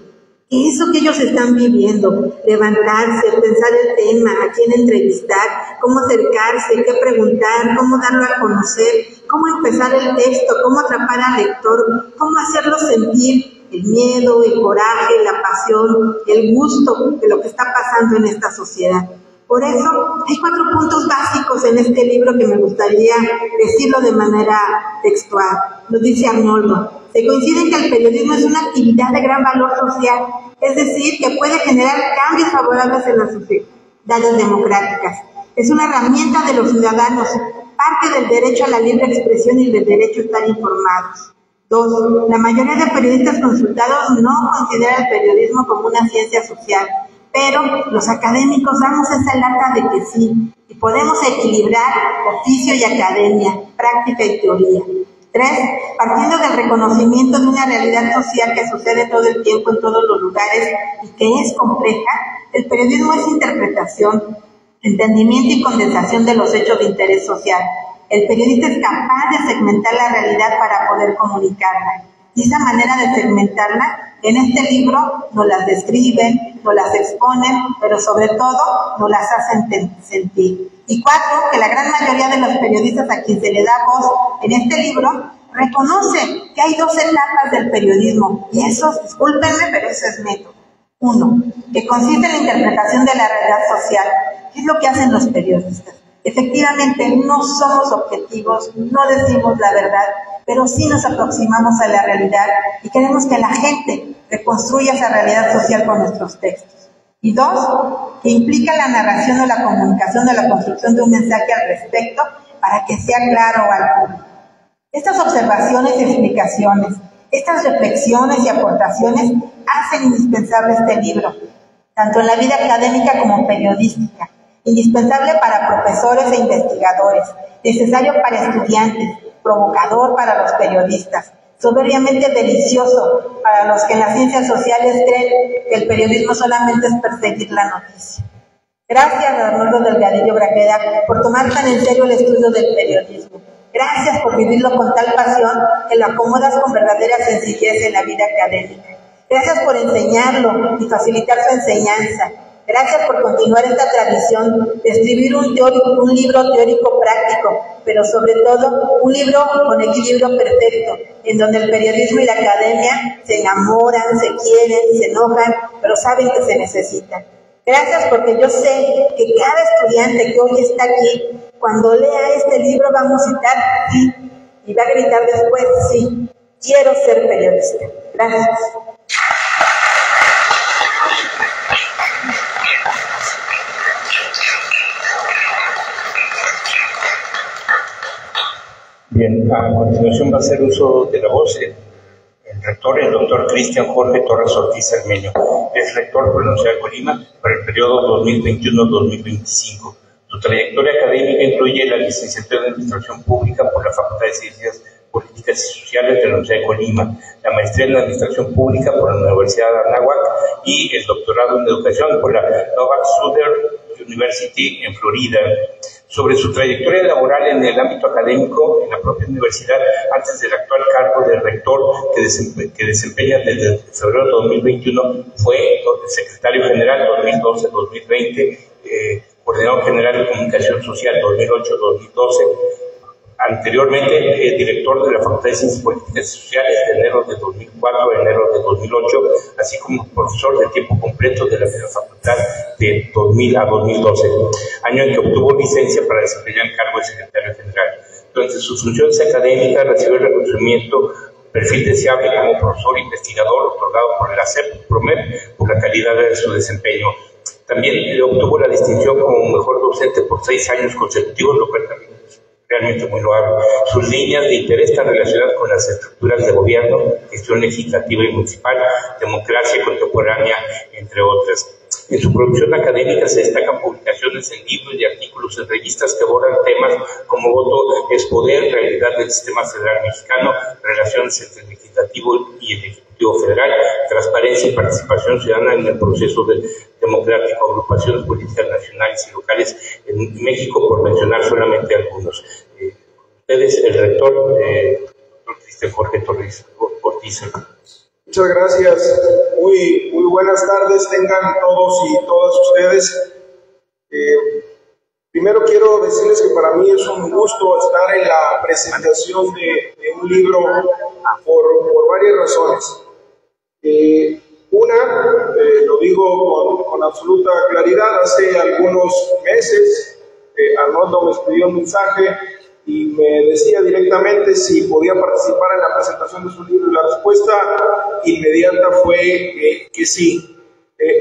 que eso que ellos están viviendo, levantarse, pensar el tema, a quién entrevistar, cómo acercarse, qué preguntar, cómo darlo a conocer, cómo empezar el texto, cómo atrapar al lector, cómo hacerlo sentir el miedo, el coraje, la pasión, el gusto de lo que está pasando en esta sociedad. Por eso, hay 4 puntos básicos en este libro que me gustaría decirlo de manera textual. Nos dice Arnoldo: se coincide en que el periodismo es una actividad de gran valor social, es decir, que puede generar cambios favorables en las sociedades democráticas. Es una herramienta de los ciudadanos, parte del derecho a la libre expresión y del derecho a estar informados. 2. La mayoría de periodistas consultados no considera el periodismo como una ciencia social, pero los académicos damos esa lata de que sí, y podemos equilibrar oficio y academia, práctica y teoría. 3. Partiendo del reconocimiento de una realidad social que sucede todo el tiempo en todos los lugares y que es compleja, el periodismo es interpretación, entendimiento y condensación de los hechos de interés social. El periodista es capaz de segmentar la realidad para poder comunicarla. Y esa manera de segmentarla, en este libro nos las describen, nos las exponen, pero sobre todo nos las hacen sentir. Y 4, que la gran mayoría de los periodistas a quien se le da voz en este libro reconoce que hay dos etapas del periodismo, y eso, discúlpenme, pero eso es método. Uno, que consiste en la interpretación de la realidad social. ¿Qué es lo que hacen los periodistas? Efectivamente, no somos objetivos, no decimos la verdad, pero sí nos aproximamos a la realidad y queremos que la gente reconstruya esa realidad social con nuestros textos. Y dos, que implica la narración o la comunicación o la construcción de un mensaje al respecto para que sea claro al público. Estas observaciones y explicaciones, estas reflexiones y aportaciones hacen indispensable este libro, tanto en la vida académica como periodística, indispensable para profesores e investigadores, necesario para estudiantes, provocador para los periodistas, soberbiamente delicioso para los que en las ciencias sociales creen que el periodismo solamente es perseguir la noticia. Gracias a Arnoldo Delgadillo Grajeda por tomar tan en serio el estudio del periodismo. Gracias por vivirlo con tal pasión que lo acomodas con verdadera sencillez en la vida académica. Gracias por enseñarlo y facilitar su enseñanza. Gracias por continuar esta tradición de escribir un libro teórico práctico, pero sobre todo un libro con equilibrio perfecto, en donde el periodismo y la academia se enamoran, se quieren, se enojan, pero saben que se necesitan. Gracias porque yo sé que cada estudiante que hoy está aquí, cuando lea este libro va a musitar sí, y va a gritar después sí, quiero ser periodista. Gracias. Bien, a continuación va a hacer uso de la voz el rector, el doctor Cristian Jorge Torres Ortiz Armeño. Es rector por la Universidad de Colima para el periodo 2021-2025. Su trayectoria académica incluye la licenciatura en Administración Pública por la Facultad de Ciencias Políticas y Sociales de la Universidad de Colima, la maestría en Administración Pública por la Universidad de Anáhuac y el doctorado en Educación por la Nova Southern University en Florida. Sobre su trayectoria laboral en el ámbito académico en la propia universidad, antes del actual cargo de rector que desempeña desde febrero de 2021, fue secretario general 2012-2020, coordinador general de comunicación social 2008-2012, anteriormente director de la Facultad de Ciencias Políticas y Sociales de enero de 2004 a enero de 2008, así como profesor de tiempo completo de la misma facultad de 2000 a 2012, año en que obtuvo licencia para desempeñar el cargo de secretario general. Durante sus funciones académicas recibió el reconocimiento perfil deseable como profesor investigador otorgado por la CEP-PROMEP por la calidad de su desempeño. También obtuvo la distinción como mejor docente por 6 años consecutivos, lo cual también es realmente muy loable. Sus líneas de interés están relacionadas con las estructuras de gobierno, gestión legislativa y municipal, democracia contemporánea, entre otras. En su producción académica se destacan publicaciones en libros y artículos en revistas que abordan temas como voto es poder, realidad del sistema federal mexicano, relaciones entre el legislativo y el ejecutivo federal, transparencia y participación ciudadana en el proceso democrático, agrupaciones políticas nacionales y locales en México, por mencionar solamente algunos. Ustedes, el rector, doctor Cristian Jorge Torres Ortiz. Muchas gracias. Muy buenas tardes tengan todos y todas ustedes. Primero quiero decirles que para mí es un gusto estar en la presentación de un libro por varias razones. Una, lo digo con absoluta claridad, hace algunos meses Arnoldo me escribió un mensaje y me decía directamente si podía participar en la presentación de su libro, y la respuesta inmediata fue que sí.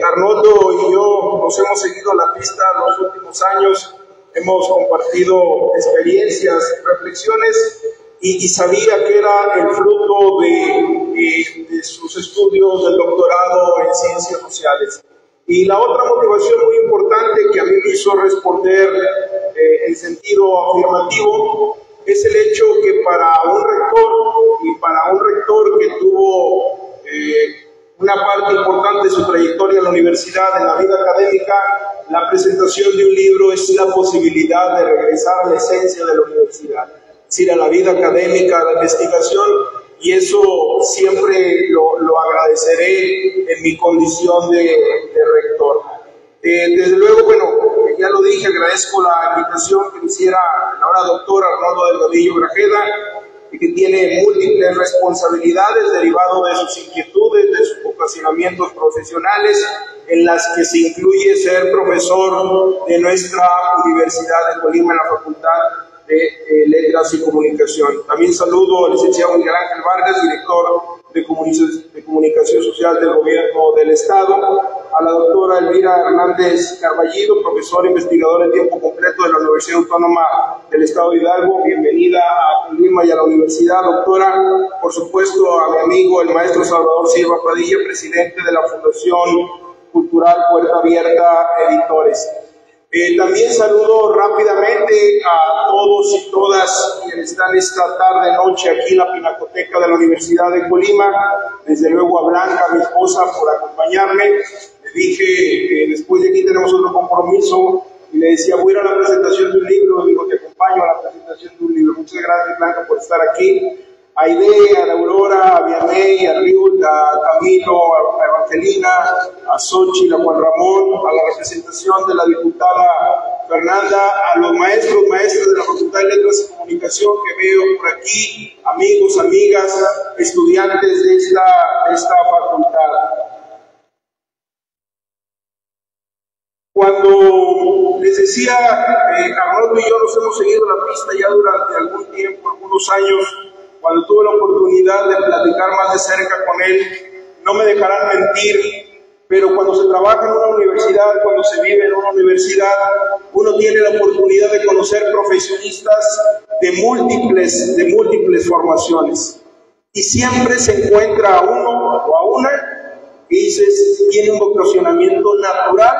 Arnoldo y yo nos hemos seguido la pista los últimos años, hemos compartido experiencias, reflexiones, y sabía que era el fruto de sus estudios del doctorado en Ciencias Sociales. Y la otra motivación muy importante que a mí me hizo responder en sentido afirmativo es el hecho que para un rector que tuvo una parte importante de su trayectoria en la universidad, en la vida académica, la presentación de un libro es la posibilidad de regresar a la esencia de la universidad, es decir, a la vida académica, a la investigación, y eso siempre lo agradeceré en mi condición de rector. Desde luego, bueno, ya lo dije, agradezco la invitación que me hiciera el ahora doctor Arnoldo Delgadillo Grajeda. y que tiene múltiples responsabilidades derivado de sus inquietudes, de sus vocacionamientos profesionales, en las que se incluye ser profesor de nuestra Universidad de Colima en la Facultad de Letras y Comunicación. También saludo al licenciado Miguel Ángel Vargas, director de Comunicación Social del Gobierno del Estado, a la doctora Elvira Hernández Carballido, profesora investigadora de tiempo completo de la Universidad Autónoma del Estado de Hidalgo. Bienvenida a Colima y a la universidad, doctora. Por supuesto, a mi amigo, el maestro Salvador Silva Padilla, presidente de la Fundación Cultural Puerta Abierta Editores. También saludo rápidamente a todos y todas quienes están esta tarde-noche aquí en la Pinacoteca de la Universidad de Colima. Desde luego a Blanca, mi esposa, por acompañarme. Le dije que después de aquí tenemos otro compromiso y le decía, voy a ir a la presentación de un libro. Le digo, te acompaño a la presentación de un libro. Muchas gracias, Blanca, por estar aquí. A Aide, a Aurora, a Vianey, a Riut, a Camilo, a Evangelina, a Xochitl, a Juan Ramón, a la representación de la diputada Fernanda, a los maestros, maestras de la Facultad de Letras y Comunicación que veo por aquí, amigos, amigas, estudiantes de esta facultad. Cuando les decía, Arnoldo y yo nos hemos seguido la pista ya durante algún tiempo, algunos años. Cuando tuve la oportunidad de platicar más de cerca con él, no me dejarán mentir, pero cuando se trabaja en una universidad, cuando se vive en una universidad, uno tiene la oportunidad de conocer profesionistas de múltiples formaciones. Y siempre se encuentra a uno o a una que dices, tiene un vocacionamiento natural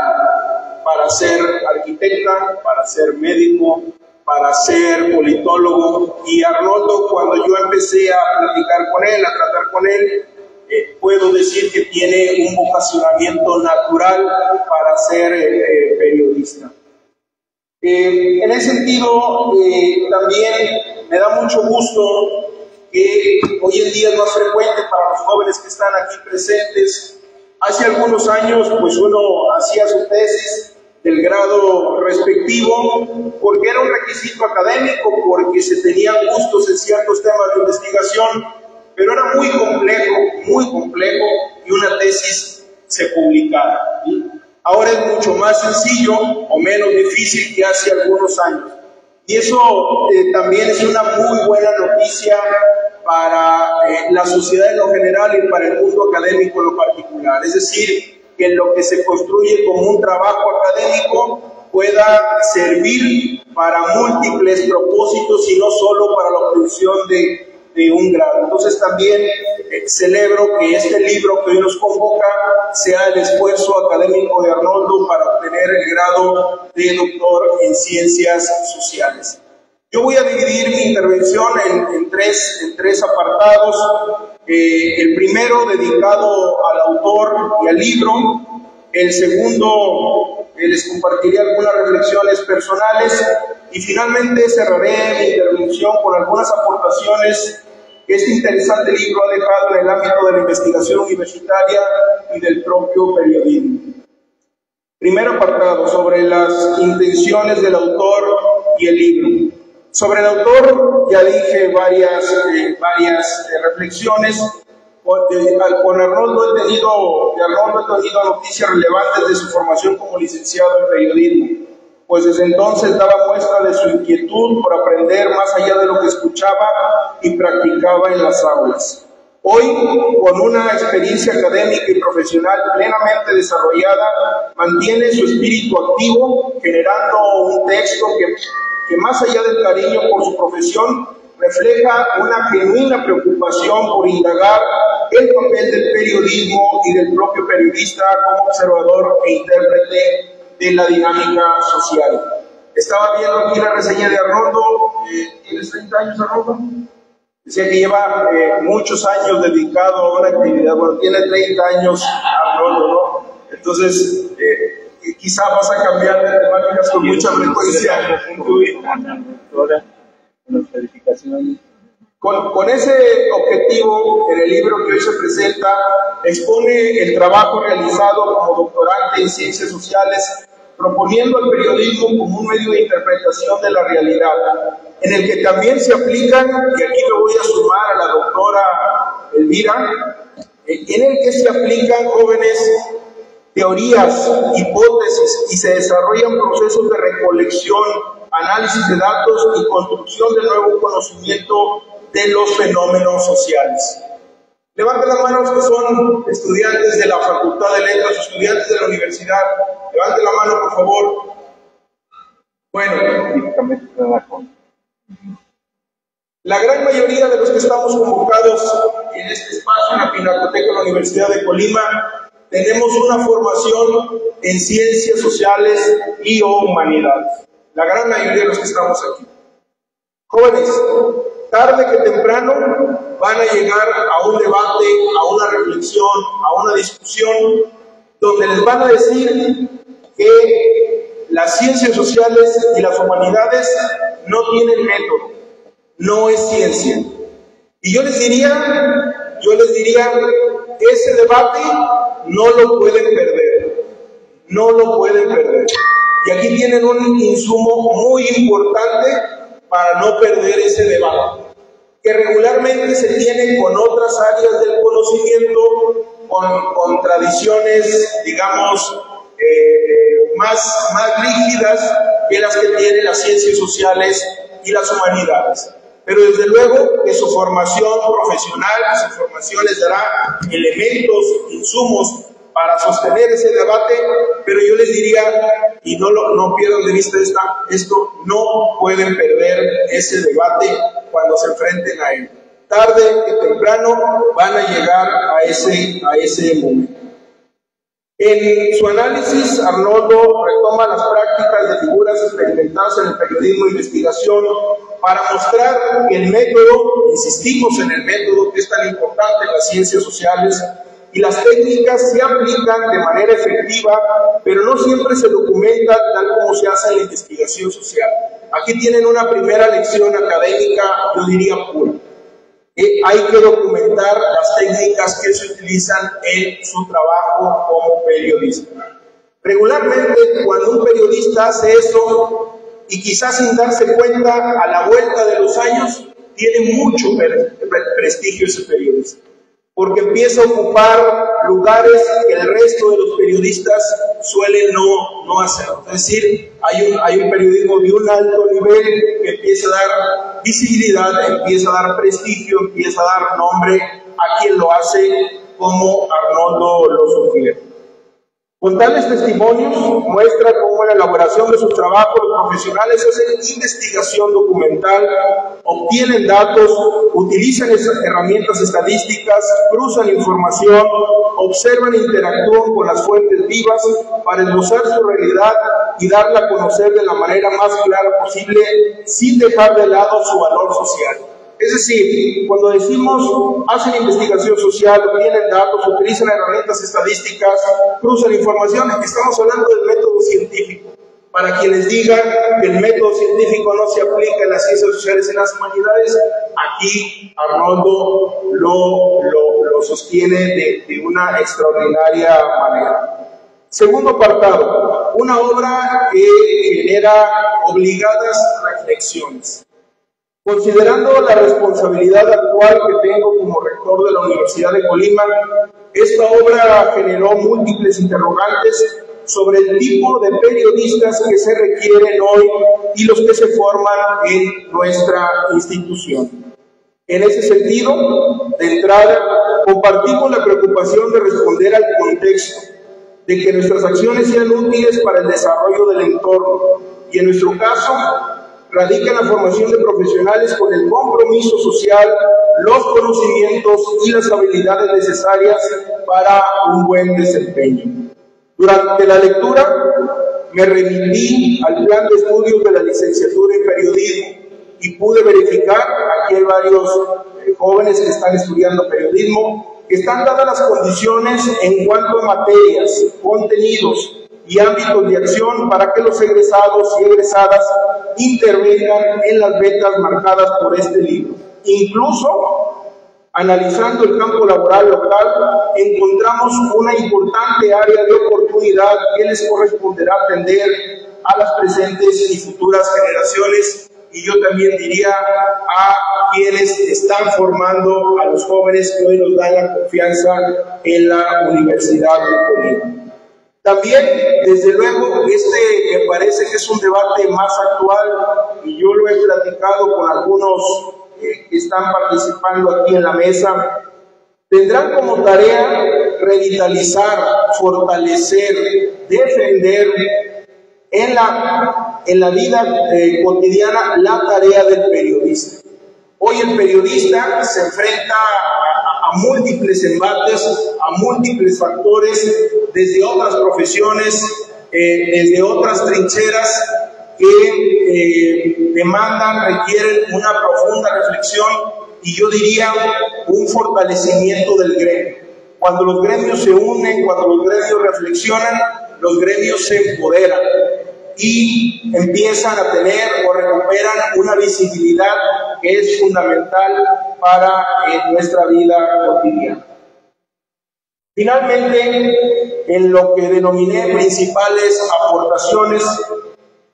para ser arquitecta, para ser médico, para ser politólogo. Y Arnoldo, cuando yo empecé a platicar con él, a tratar con él, puedo decir que tiene un vocacionamiento natural para ser periodista. En ese sentido, también me da mucho gusto que hoy en día es más frecuente para los jóvenes que están aquí presentes. Hace algunos años, pues uno hacía su tesis del grado respectivo, porque era un requisito académico, porque se tenían gustos en ciertos temas de investigación, pero era muy complejo, y una tesis se publicara. ¿Sí? Ahora es mucho más sencillo o menos difícil que hace algunos años. Y eso también es una muy buena noticia para la sociedad en lo general y para el mundo académico en lo particular. Es decir, que lo que se construye como un trabajo académico pueda servir para múltiples propósitos y no solo para la obtención de un grado. Entonces también celebro que este libro que hoy nos convoca sea el esfuerzo académico de Arnoldo para obtener el grado de doctor en Ciencias Sociales. Yo voy a dividir mi intervención en tres apartados. El primero dedicado al autor y al libro. El segundo les compartiré algunas reflexiones personales. Y finalmente cerraré mi intervención con algunas aportaciones que este interesante libro ha dejado en el ámbito de la investigación universitaria y del propio periodismo. Primer apartado, sobre las intenciones del autor y el libro. Sobre el autor ya dije varias reflexiones. Con Arnoldo he tenido noticias relevantes de su formación como licenciado en periodismo, pues desde entonces daba muestra de su inquietud por aprender más allá de lo que escuchaba y practicaba en las aulas. Hoy, con una experiencia académica y profesional plenamente desarrollada, mantiene su espíritu activo, generando un texto que más allá del cariño por su profesión, refleja una genuina preocupación por indagar el papel del periodismo y del propio periodista como observador e intérprete de la dinámica social. Estaba viendo aquí la reseña de Arnoldo. ¿Tienes 30 años, Arnoldo? Decía que lleva muchos años dedicado a una actividad. Bueno, tiene 30 años Arnoldo, ¿no? Entonces, quizá vas a cambiar de temáticas con mucha frecuencia. Con ese objetivo, en el libro que hoy se presenta, expone el trabajo realizado como doctorante en Ciencias Sociales, proponiendo al periodismo como un medio de interpretación de la realidad, en el que también se aplican, y aquí me voy a sumar a la doctora Elvira, en el que se aplican, jóvenes, teorías, hipótesis, y se desarrollan procesos de recolección, análisis de datos y construcción de nuevo conocimiento de los fenómenos sociales. Levanten las manos que son estudiantes de la Facultad de Letras, estudiantes de la universidad. Levanten la mano, por favor. Bueno, la gran mayoría de los que estamos convocados en este espacio, en la Pinacoteca de la Universidad de Colima, tenemos una formación en ciencias sociales y o humanidades. La gran mayoría de los que estamos aquí. Jóvenes, tarde que temprano van a llegar a un debate, a una reflexión, a una discusión, donde les van a decir que las ciencias sociales y las humanidades no tienen método, no es ciencia. Y yo les diría, ese debate no lo pueden perder, no lo pueden perder. Y aquí tienen un insumo muy importante para no perder ese debate, que regularmente se tiene con otras áreas del conocimiento, con tradiciones, digamos, más rígidas que las que tienen las ciencias sociales y las humanidades. Pero desde luego que su formación profesional, su formación les dará elementos, insumos para sostener ese debate, pero yo les diría, y no pierdan de vista esto, no pueden perder ese debate cuando se enfrenten a él. Tarde que temprano van a llegar a ese momento. En su análisis, Arnoldo retoma las prácticas de figuras experimentadas en el periodismo de investigación para mostrar que el método, insistimos en el método que es tan importante en las ciencias sociales, y las técnicas se aplican de manera efectiva, pero no siempre se documentan tal como se hace en la investigación social. Aquí tienen una primera lección académica, yo diría pura. Hay que documentar las técnicas que se utilizan en su trabajo como periodista. Regularmente, cuando un periodista hace eso, y quizás sin darse cuenta, a la vuelta de los años, tiene mucho prestigio ese periodista, porque empieza a ocupar lugares que el resto de los periodistas suelen no hacer. Es decir, hay un periodismo de un alto nivel que empieza a dar visibilidad, empieza a dar prestigio, empieza a dar nombre a quien lo hace, como Arnoldo lo sugiere. Con tales testimonios muestra cómo en la elaboración de sus trabajos los profesionales hacen investigación documental, obtienen datos, utilizan esas herramientas estadísticas, cruzan información, observan e interactúan con las fuentes vivas para esbozar su realidad y darla a conocer de la manera más clara posible sin dejar de lado su valor social. Es decir, cuando decimos hacen investigación social, obtienen datos, utilizan herramientas estadísticas, cruzan información, estamos hablando del método científico. Para quienes digan que el método científico no se aplica en las ciencias sociales y en las humanidades, aquí Arnoldo lo sostiene de una extraordinaria manera. Segundo apartado, una obra que genera obligadas reflexiones. Considerando la responsabilidad actual que tengo como rector de la Universidad de Colima, esta obra generó múltiples interrogantes sobre el tipo de periodistas que se requieren hoy y los que se forman en nuestra institución. En ese sentido, de entrada, compartimos la preocupación de responder al contexto, de que nuestras acciones sean útiles para el desarrollo del entorno, y en nuestro caso, radica en la formación de profesionales con el compromiso social, los conocimientos y las habilidades necesarias para un buen desempeño. Durante la lectura me remití al plan de estudios de la licenciatura en periodismo y pude verificar, aquí hay varios jóvenes que están estudiando periodismo, que están dadas las condiciones en cuanto a materias, contenidos y ámbitos de acción para que los egresados y egresadas intervengan en las becas marcadas por este libro. Incluso Analizando el campo laboral local, encontramos una importante área de oportunidad que les corresponderá atender a las presentes y futuras generaciones, y yo también diría a quienes están formando a los jóvenes que hoy nos dan la confianza en la Universidad de Colima. También, desde luego, me parece que es un debate más actual, y yo lo he platicado con algunos que están participando aquí en la mesa. Tendrán como tarea revitalizar, fortalecer, defender en la vida cotidiana la tarea del periodista. Hoy el periodista se enfrenta a múltiples embates, a múltiples factores, desde otras profesiones, desde otras trincheras que requieren una profunda reflexión, y yo diría un fortalecimiento del gremio. Cuando los gremios se unen, cuando los gremios reflexionan, los gremios se empoderan y empiezan a tener o recuperan una visibilidad que es fundamental para nuestra vida cotidiana. Finalmente, en lo que denominé principales aportaciones,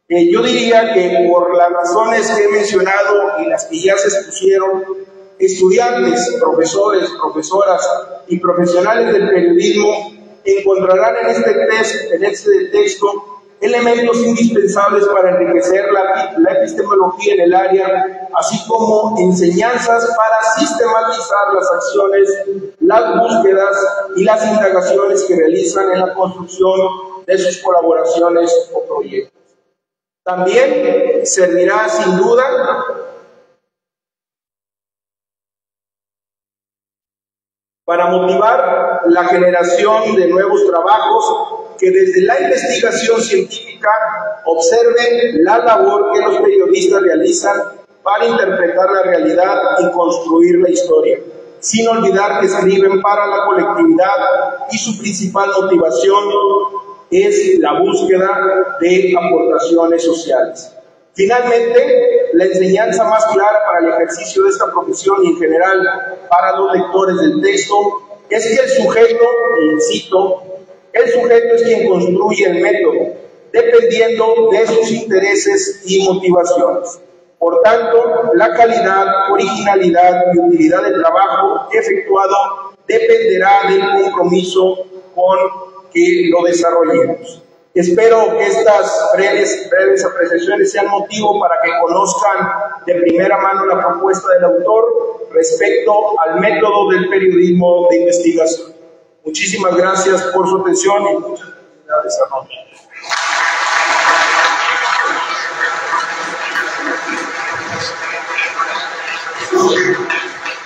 yo diría que por las razones que he mencionado y las que ya se expusieron, estudiantes, profesores, profesoras y profesionales del periodismo encontrarán en este texto elementos indispensables para enriquecer la epistemología en el área, así como enseñanzas para sistematizar las acciones, las búsquedas y las indagaciones que realizan en la construcción de sus colaboraciones o proyectos. También servirá sin duda para motivar la generación de nuevos trabajos que desde la investigación científica observen la labor que los periodistas realizan para interpretar la realidad y construir la historia, sin olvidar que escriben para la colectividad y su principal motivación es la búsqueda de aportaciones sociales. Finalmente, la enseñanza más clara para el ejercicio de esta profesión y en general para los lectores del texto es que el sujeto, insisto, el sujeto es quien construye el método, dependiendo de sus intereses y motivaciones. Por tanto, la calidad, originalidad y utilidad del trabajo efectuado dependerá del compromiso con que lo desarrollemos. Espero que estas breves apreciaciones sean motivo para que conozcan de primera mano la propuesta del autor respecto al método del periodismo de investigación. Muchísimas gracias por su atención y muchas felicidades a todos.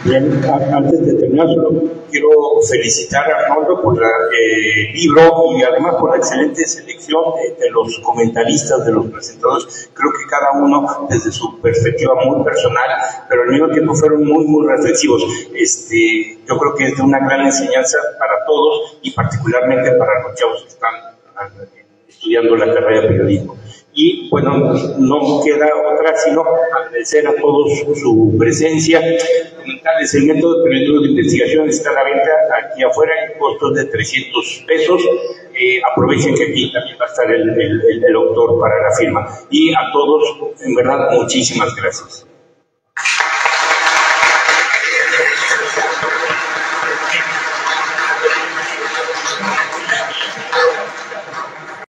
Bien, antes de terminar, solo quiero felicitar a Arnoldo por el libro y además por la excelente selección de los comentaristas, de los presentadores. Creo que cada uno desde su perspectiva muy personal, pero al mismo tiempo fueron muy reflexivos. Yo creo que es de una gran enseñanza para todos y particularmente para los chavos que están estudiando la carrera de periodismo. Y bueno, no queda otra sino agradecer a todos su presencia. Comentarles, el método de periodismo de investigación está a la venta aquí afuera en costos de 300 pesos. Aprovechen que aquí también va a estar el autor para la firma. Y a todos, en verdad, muchísimas gracias.